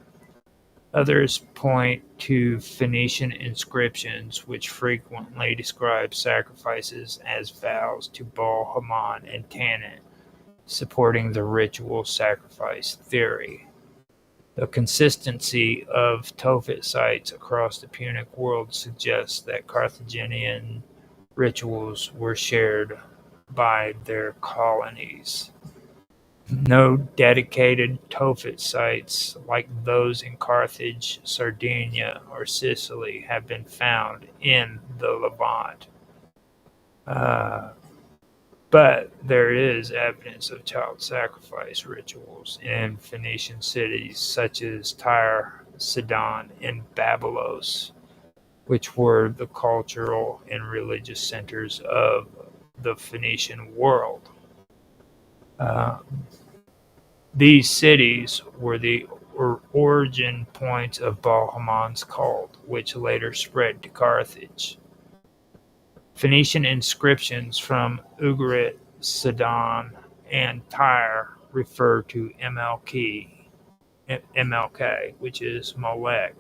Others point to Phoenician inscriptions which frequently describe sacrifices as vows to Baal Haman and Tanit, supporting the ritual sacrifice theory. The consistency of Tophet sites across the Punic world suggests that Carthaginian rituals were shared by their colonies. No dedicated Tophet sites like those in Carthage, Sardinia, or Sicily have been found in the Levant. But there is evidence of child sacrifice rituals in Phoenician cities such as Tyre, Sidon, and Babylos, which were the cultural and religious centers of the Phoenician world. These cities were the origin points of Baal Haman's cult, which later spread to Carthage. Phoenician inscriptions from Ugarit, Sidon, and Tyre refer to MLK, which is Molech,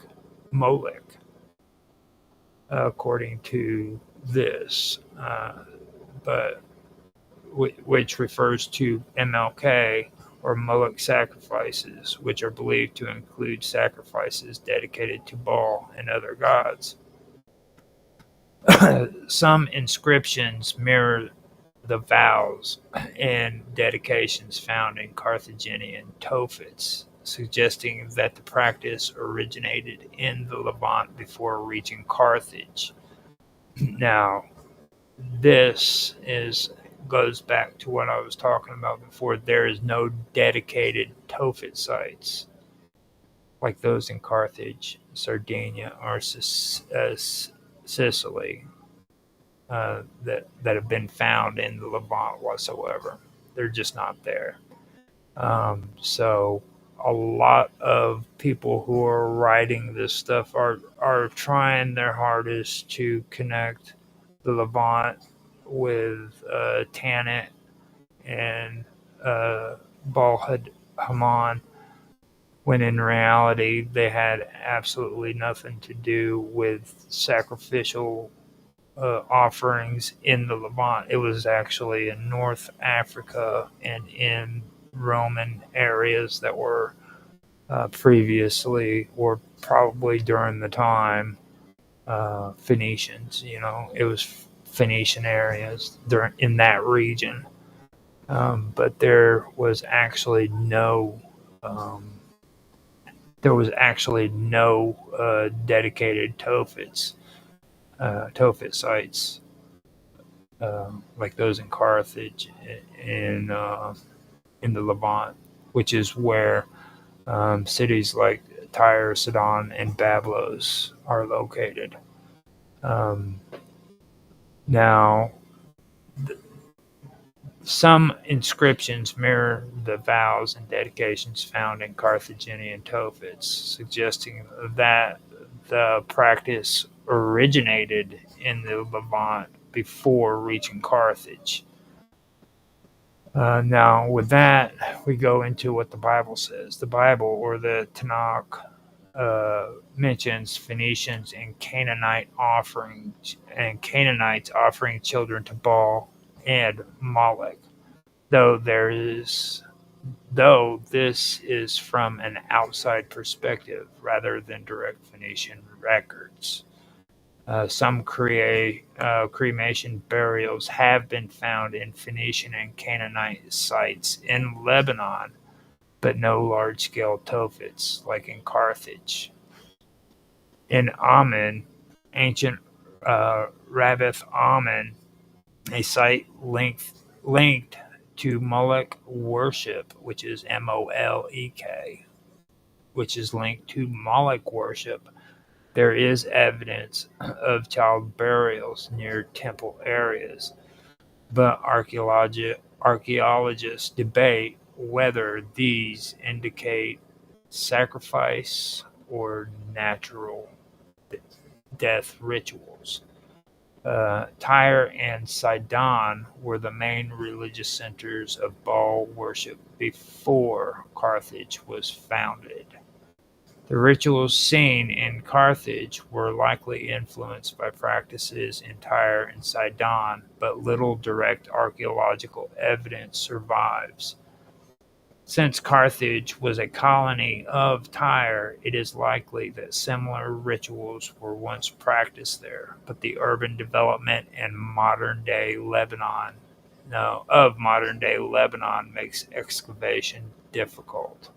according to this, but which refers to MLK or Moloch sacrifices, which are believed to include sacrifices dedicated to Baal and other gods. Some inscriptions mirror the vows and dedications found in Carthaginian Tophets, suggesting that the practice originated in the Levant before reaching Carthage. Now, this goes back to what I was talking about before. There is no dedicated Tophet sites like those in Carthage, Sardinia, or Sicily that have been found in the Levant whatsoever. They're just not there. So a lot of people who are writing this stuff are trying their hardest to connect the Levant with Tanit and Baal Haman, when in reality they had absolutely nothing to do with sacrificial offerings in the Levant. It was actually in North Africa and in Roman areas that were previously, or probably during the time, Phoenicians. It was Phoenician areas in that region. But um, there was actually no dedicated Tophet sites like those in Carthage in in the Levant, which is where cities like Tyre, Sidon, and Bablos are located. Um, Now, some inscriptions mirror the vows and dedications found in Carthaginian Tophets, suggesting that the practice originated in the Levant before reaching Carthage. Now, with that, we go into what the Bible says. The Bible, or the Tanakh, mentions Phoenicians and Canaanites offering children to Baal and Molech. Though this is from an outside perspective rather than direct Phoenician records. Some cremation burials have been found in Phoenician and Canaanite sites in Lebanon, but no large-scale Tophets like in Carthage. In Ammon, ancient Rabbath Ammon, a site linked to Molech worship, which is Molek, which is linked to Moloch worship. There is evidence of child burials near temple areas, but archaeologists debate whether these indicate sacrifice or natural death rituals. Tyre and Sidon were the main religious centers of Baal worship before Carthage was founded. The rituals seen in Carthage were likely influenced by practices in Tyre and Sidon, but little direct archaeological evidence survives. Since Carthage was a colony of Tyre, it is likely that similar rituals were once practiced there, but the urban development in modern-day Lebanon makes excavation difficult.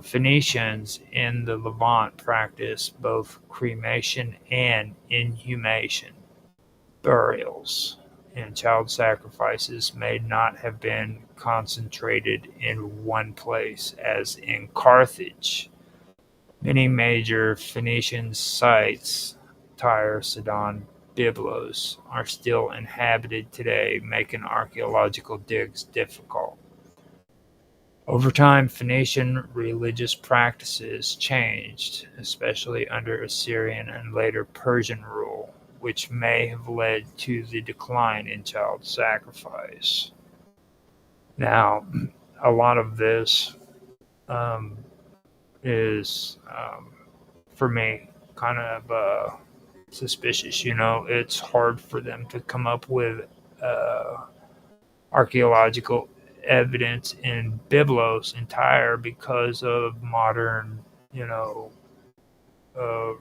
Phoenicians in the Levant practiced both cremation and inhumation burials, and child sacrifices may not have been concentrated in one place as in Carthage. Many major Phoenician sites, Tyre, Sidon, Byblos, are still inhabited today, making archaeological digs difficult. Over time, Phoenician religious practices changed, especially under Assyrian and later Persian rule, which may have led to the decline in child sacrifice. Now, a lot of this is, for me, kind of suspicious. It's hard for them to come up with archaeological evidence in Byblos and Tyre because of modern,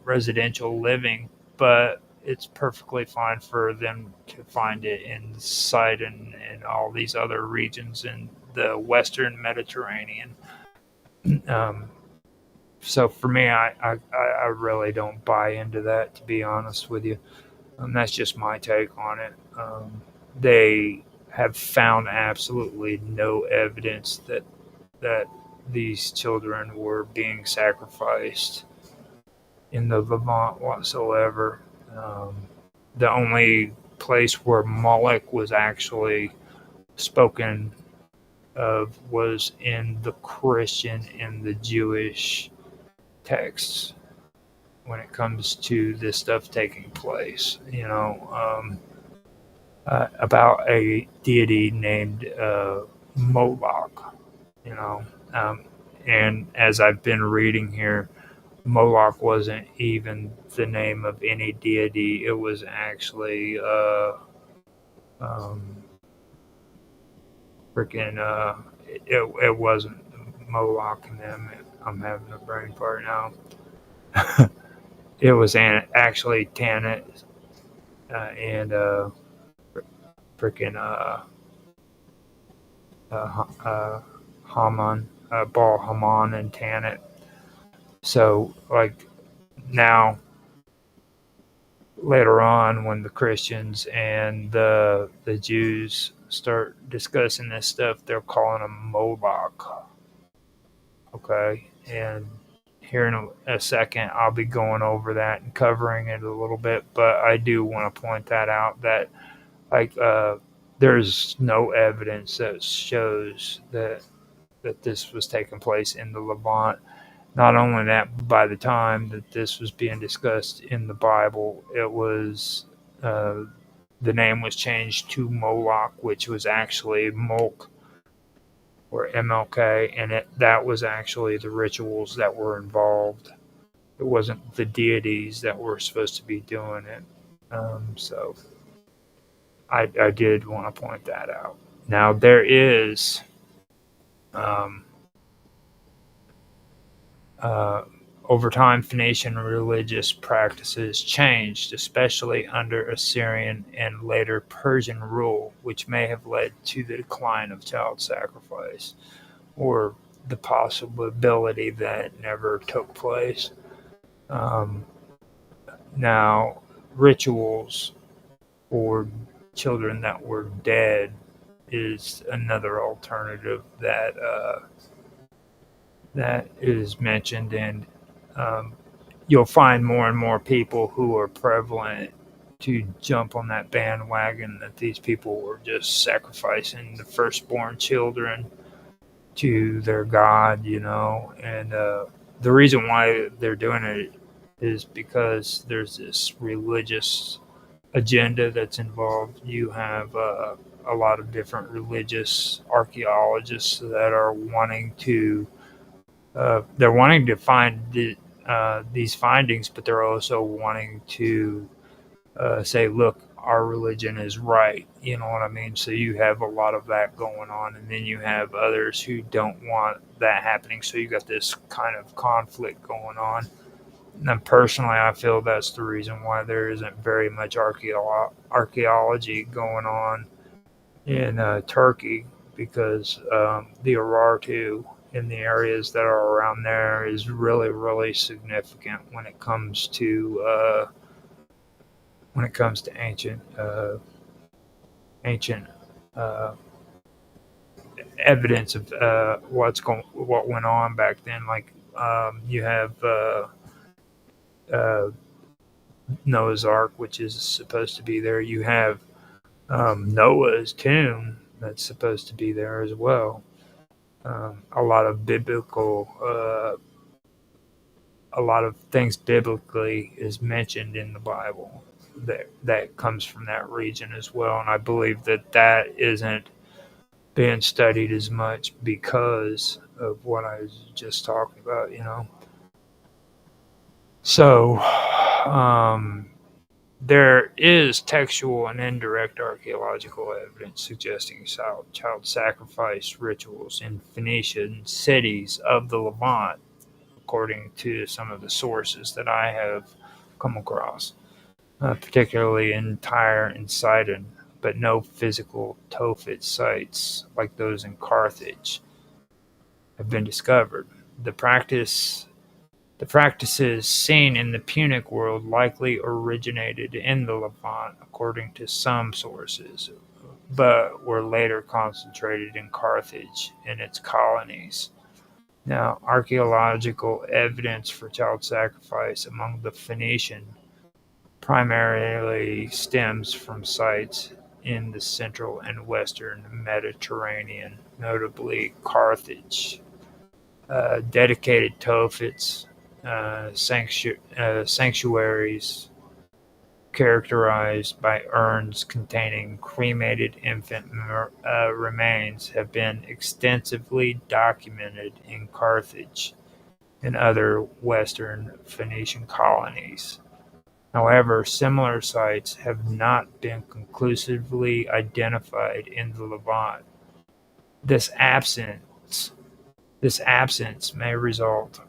residential living, but it's perfectly fine for them to find it in Sidon and all these other regions in the Western Mediterranean. So for me, I really don't buy into that, to be honest with you. That's just my take on it. They have found absolutely no evidence that these children were being sacrificed in the Levant whatsoever. The only place where Moloch was actually spoken of was in the Christian and the Jewish texts when it comes to this stuff taking place. About a deity named Moloch. You know, um, and as I've been reading here, Moloch wasn't even the name of any deity. It was actually um, freaking. It wasn't Moloch and them. I'm having a brain fart now. It was actually Tanit and freaking Haman, Baal Haman and Tanit. So, like, now, later on, when the Christians and the Jews start discussing this stuff, they're calling him Moloch. Okay? And here in a second, I'll be going over that and covering it a little bit, but I do want to point that out that, like, there's no evidence that shows that this was taking place in the Levant. Not only that, by the time that this was being discussed in the Bible, it was the name was changed to Moloch, which was actually Molk or MLK, and that was actually the rituals that were involved. It wasn't the deities that were supposed to be doing it. So I did want to point that out. Now there is over time, Phoenician religious practices changed, especially under Assyrian and later Persian rule, which may have led to the decline of child sacrifice, or the possibility that it never took place. Now, rituals for children that were dead is another alternative that is mentioned, and you'll find more and more people who are prevalent to jump on that bandwagon that these people were just sacrificing the firstborn children to their God, and the reason why they're doing it is because there's this religious agenda that's involved. You have a lot of different religious archaeologists that are wanting to find these findings, but they're also wanting to say, look, our religion is right. You know what I mean? So you have a lot of that going on, and then you have others who don't want that happening. So you got this kind of conflict going on. And personally, I feel that's the reason why there isn't very much archaeology going on in Turkey, because the Urartu in the areas that are around there is really, really significant when it comes to ancient evidence of what went on back then. Like you have Noah's Ark, which is supposed to be there. You have Noah's tomb that's supposed to be there as well. A lot of things biblically is mentioned in the Bible that comes from that region as well, and I believe that isn't being studied as much because of what I was just talking about, So, there is textual and indirect archaeological evidence suggesting child sacrifice rituals in Phoenician cities of the Levant, according to some of the sources that I have come across, particularly in Tyre and Sidon, but no physical Tophet sites like those in Carthage have been discovered. The practices seen in the Punic world likely originated in the Levant, according to some sources, but were later concentrated in Carthage and its colonies. Now, archaeological evidence for child sacrifice among the Phoenician primarily stems from sites in the central and western Mediterranean, notably Carthage. Dedicated Tophets, sanctuaries characterized by urns containing cremated infant remains have been extensively documented in Carthage and other western Phoenician colonies. However, similar sites have not been conclusively identified in the Levant. This absence This absence may result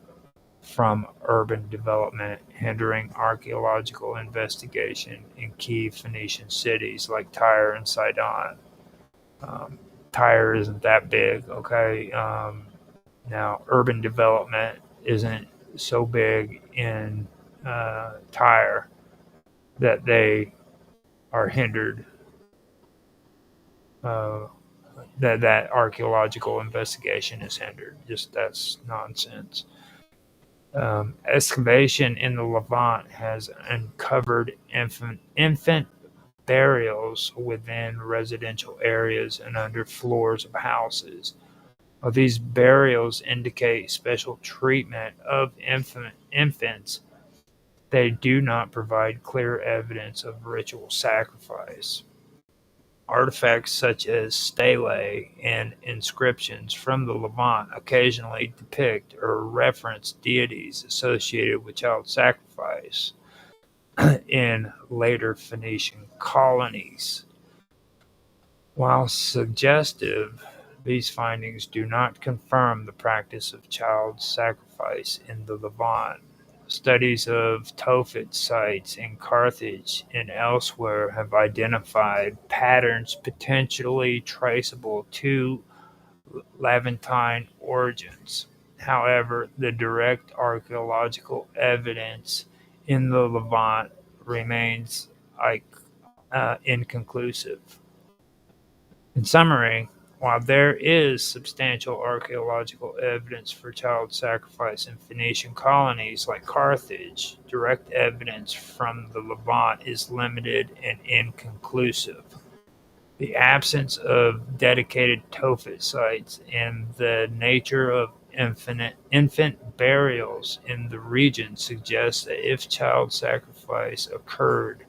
from urban development hindering archaeological investigation in key Phoenician cities like Tyre and Sidon. Um, Tyre isn't that big, okay? Now, urban development isn't so big in Tyre that they are hindered, uh, that archaeological investigation is hindered. Just that's nonsense. Excavation in the Levant has uncovered infant burials within residential areas and under floors of houses. While these burials indicate special treatment of infants, they do not provide clear evidence of ritual sacrifice. Artifacts such as stelae and inscriptions from the Levant occasionally depict or reference deities associated with child sacrifice in later Phoenician colonies. While suggestive, these findings do not confirm the practice of child sacrifice in the Levant. Studies of Tophet sites in Carthage and elsewhere have identified patterns potentially traceable to Levantine origins. However, the direct archaeological evidence in the Levant remains inconclusive. In summary, while there is substantial archaeological evidence for child sacrifice in Phoenician colonies like Carthage, direct evidence from the Levant is limited and inconclusive. The absence of dedicated Tophet sites and the nature of infant burials in the region suggests that if child sacrifice occurred,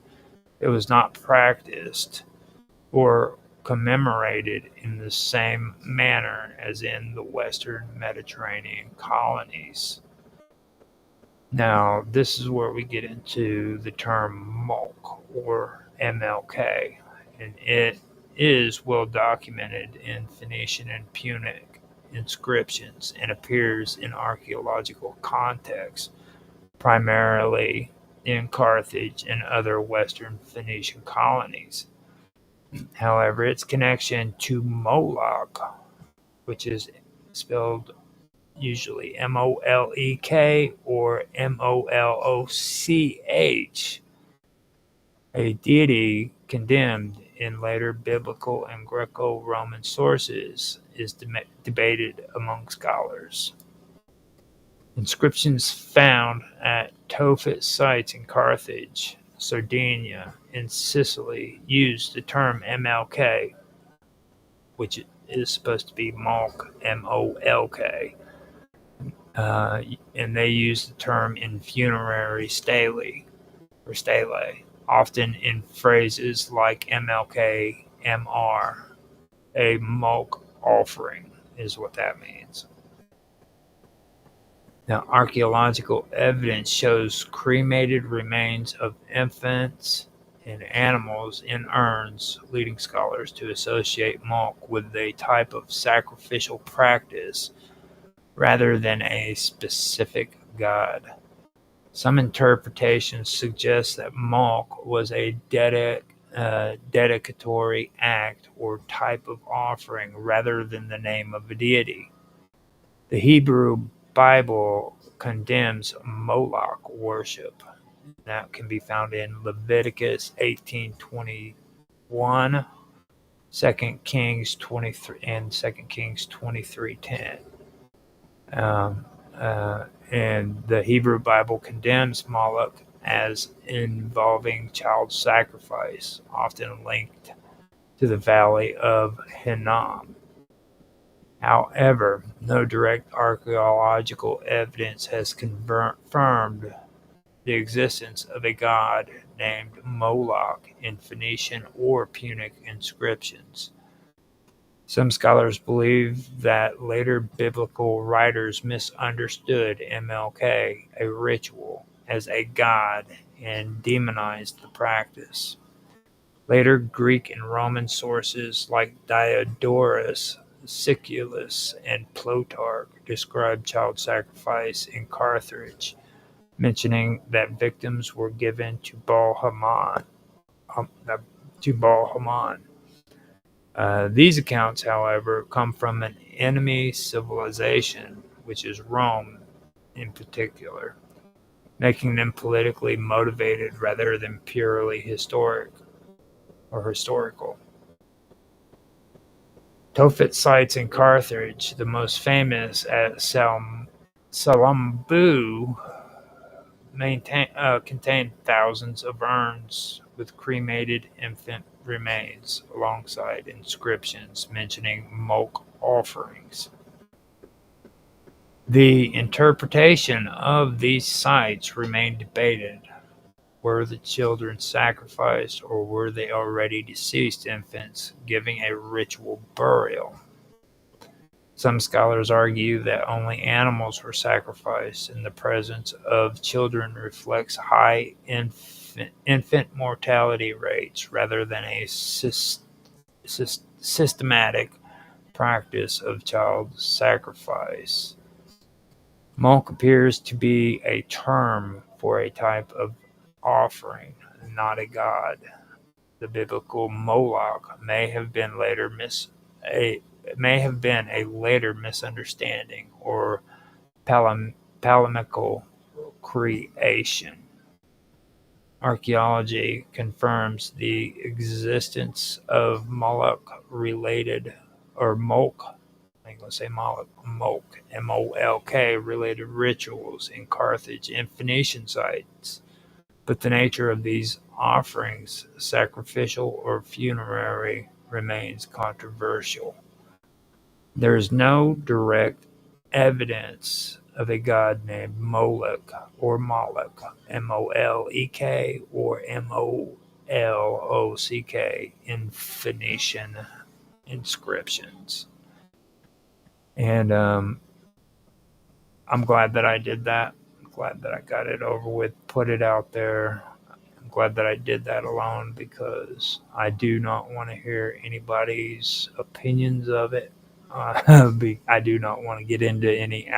it was not practiced or commemorated in the same manner as in the Western Mediterranean colonies. Now, this is where we get into the term MULK or MLK, and it is well documented in Phoenician and Punic inscriptions and appears in archaeological contexts, primarily in Carthage and other Western Phoenician colonies. However, its connection to Moloch, which is spelled usually Molek or Moloch, a deity condemned in later biblical and Greco-Roman sources, is debated among scholars. Inscriptions found at Tophet sites in Carthage, Sardinia, and Sicily used the term MLK, which is supposed to be Molk, MOLK, and they use the term in funerary stele, often in phrases like MLK, MR, a Molk offering is what that means. Now, archaeological evidence shows cremated remains of infants and animals in urns, leading scholars to associate Molk with a type of sacrificial practice rather than a specific god. Some interpretations suggest that Molk was a dedicatory act or type of offering rather than the name of a deity. The Hebrew Bible condemns Moloch worship. That can be found in Leviticus 18:21, 2 Kings 23, and 2 Kings 23:10. And the Hebrew Bible condemns Moloch as involving child sacrifice, often linked to the Valley of Hinnom. However, no direct archaeological evidence has confirmed the existence of a god named Moloch in Phoenician or Punic inscriptions. Some scholars believe that later biblical writers misunderstood MLK, a ritual, as a god and demonized the practice. Later Greek and Roman sources like Diodorus Siculus and Plutarch describe child sacrifice in Carthage, mentioning that victims were given to Baal-Haman. These accounts, however, come from an enemy civilization, which is Rome in particular, making them politically motivated rather than purely historical. Tophet sites in Carthage, the most famous at Salammbô, contain thousands of urns with cremated infant remains alongside inscriptions mentioning Molech offerings. The interpretation of these sites remain debated. Were the children sacrificed, or were they already deceased infants giving a ritual burial? Some scholars argue that only animals were sacrificed, and the presence of children reflects high infant mortality rates rather than a systematic practice of child sacrifice. Molech appears to be a term for a type of offering, not a god. The biblical Moloch may have been a later misunderstanding or polemical creation. Archaeology confirms the existence of Molech-related M-O-L-K related rituals in Carthage and Phoenician sites, but the nature of these offerings, sacrificial or funerary, remains controversial. There is no direct evidence of a god named Molech or Moloch, M-O-L-E-K or M-O-L-O-C-K, in Phoenician inscriptions. And I'm glad that I did that. I'm glad that I got it over with, put it out there. I'm glad that I did that alone because I do not want to hear anybody's opinions of it. I do not want to get into any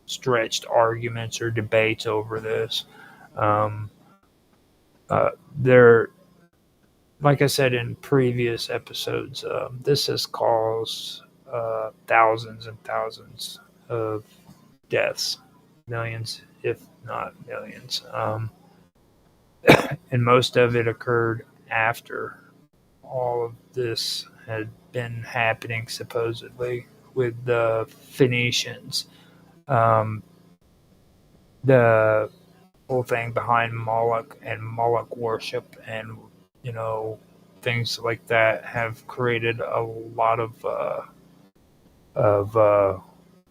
outstretched arguments or debates over this. There, like I said in previous episodes, this has caused thousands and thousands of deaths, millions, if not millions. And most of it occurred after all of this had been happening, supposedly, with the Phoenicians. The whole thing behind Moloch and Moloch worship and, things like that have created a lot of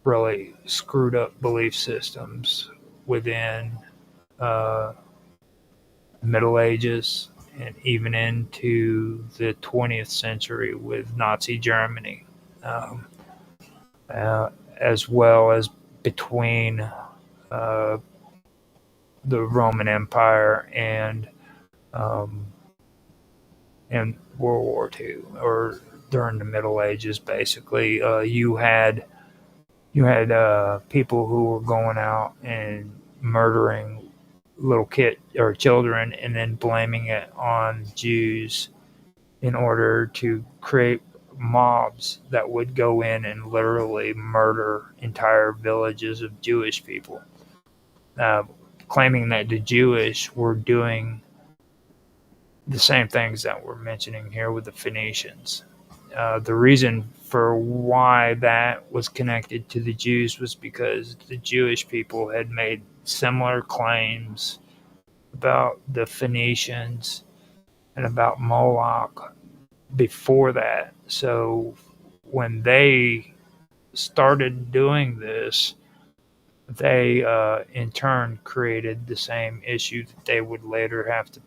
really screwed up belief systems within the Middle Ages and even into the 20th century with Nazi Germany, as well as between the Roman Empire and World War II, or during the Middle Ages. Basically, you had people who were going out and murdering little children, and then blaming it on Jews in order to create mobs that would go in and literally murder entire villages of Jewish people, claiming that the Jewish were doing the same things that we're mentioning here with the Phoenicians. The reason for why that was connected to the Jews was because the Jewish people had made similar claims about the Phoenicians and about Moloch before that. So when they started doing this, they in turn created the same issue that they would later have to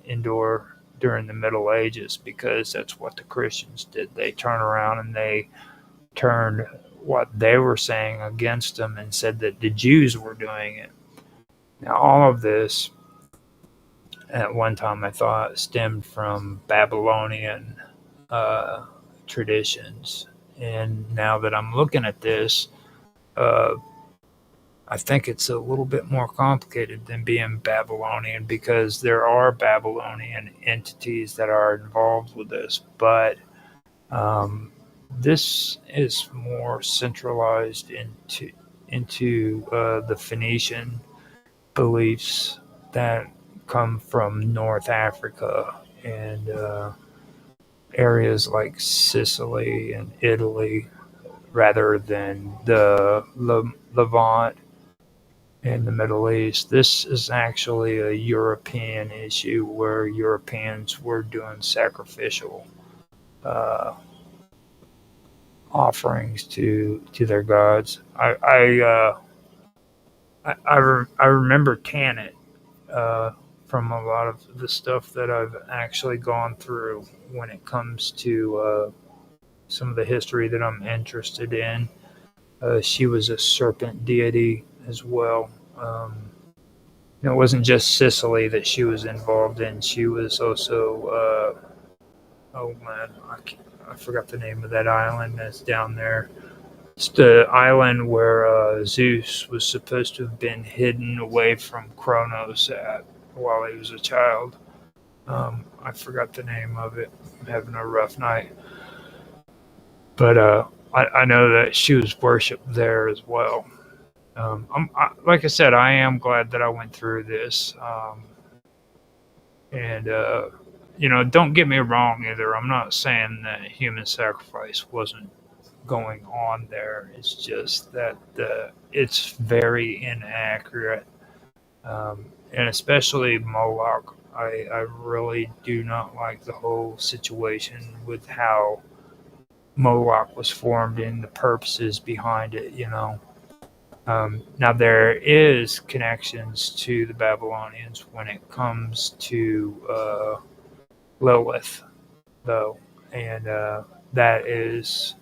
endure during the Middle Ages, because that's what the Christians did. They turned around and they turned what they were saying against them and said that the Jews were doing it. Now, all of this, at one time I thought, stemmed from Babylonian traditions. And now that I'm looking at this, uh, I think it's a little bit more complicated than being Babylonian, because there are Babylonian entities that are involved with this, but um, this is more centralized into the Phoenician beliefs that come from North Africa and areas like Sicily and Italy, rather than the Levant in the Middle East. This is actually a European issue where Europeans were doing sacrificial uh, offerings to their gods. I remember Tanit from a lot of the stuff that I've actually gone through when it comes to some of the history that I'm interested in. She was a serpent deity as well. It wasn't just Sicily that she was involved in. She was also, oh man, I forgot the name of that island that's down there. It's the island where Zeus was supposed to have been hidden away from Kronos at while he was a child. I forgot the name of it. I'm having a rough night. But I know that she was worshipped there as well. Like I said, I am glad that I went through this. And, don't get me wrong either. I'm not saying that human sacrifice wasn't going on there. It's just that it's very inaccurate. And especially Moloch. I really do not like the whole situation with how Moloch was formed and the purposes behind it. Now there is connections to the Babylonians when it comes to Lilith, though, and that is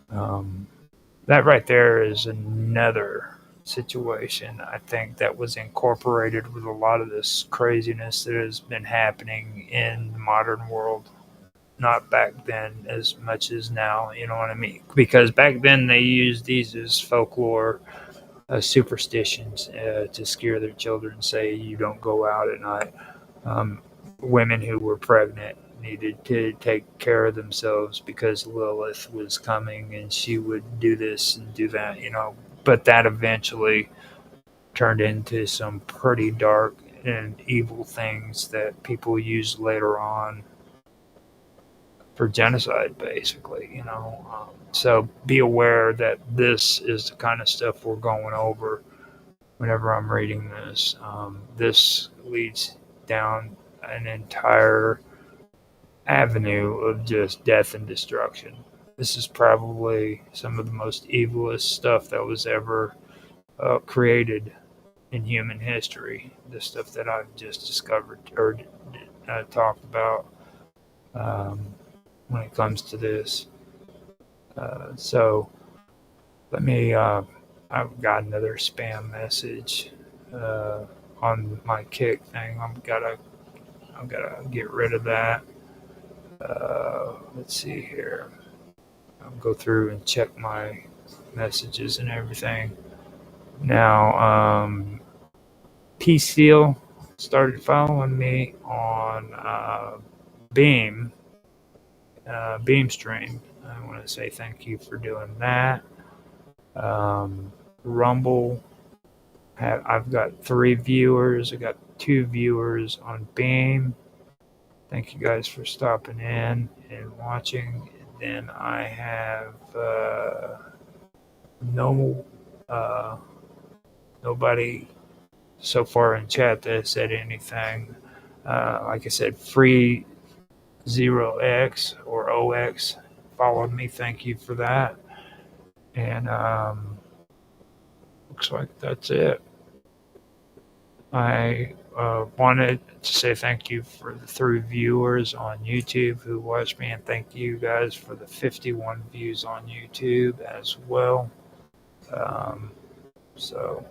that right there is another situation. I think that was incorporated with a lot of this craziness that has been happening in the modern world. Not back then as much as now, you know what I mean? Because back then they used these as folklore superstitions to scare their children, say you don't go out at night. Um, Women who were pregnant needed to take care of themselves because Lilith was coming and she would do this and do that. But that eventually turned into some pretty dark and evil things that people used later on for genocide, basically. So be aware that this is the kind of stuff we're going over whenever I'm reading this. This leads down an entire avenue of just death and destruction. This is probably some of the most evilest stuff that was ever created in human history. The stuff that I've just discovered or talked about when it comes to this. So let me. I've got another spam message on my Kick thing. I've gotta get rid of that. Let's see here. I'll go through and check my messages and everything. Now, P Seal started following me on Beamstream. I want to say thank you for doing that. Rumble, I've got 3 viewers. I got 2 viewers on Beam. Thank you guys for stopping in and watching. Then I have nobody so far in chat that said anything. Like I said, free 0x or OX followed me. Thank you for that. And looks like that's it. I wanted to say thank you for the 3 viewers on YouTube who watched me, and thank you guys for the 51 views on YouTube as well. So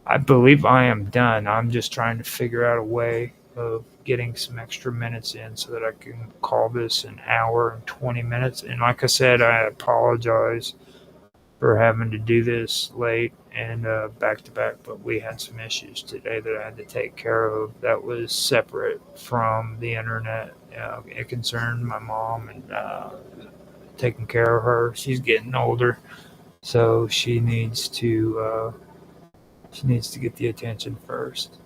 I believe I am done. I'm just trying to figure out a way of getting some extra minutes in so that I can call this an hour and 20 minutes. And like I said, I apologize for having to do this late and back to back, but we had some issues today that I had to take care of that was separate from the internet. It concerned my mom and taking care of her. She's getting older, so she needs to get the attention first.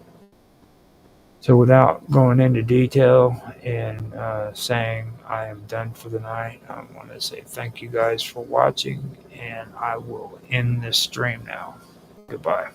So without going into detail and saying I am done for the night, I want to say thank you guys for watching, and I will end this stream now. Goodbye.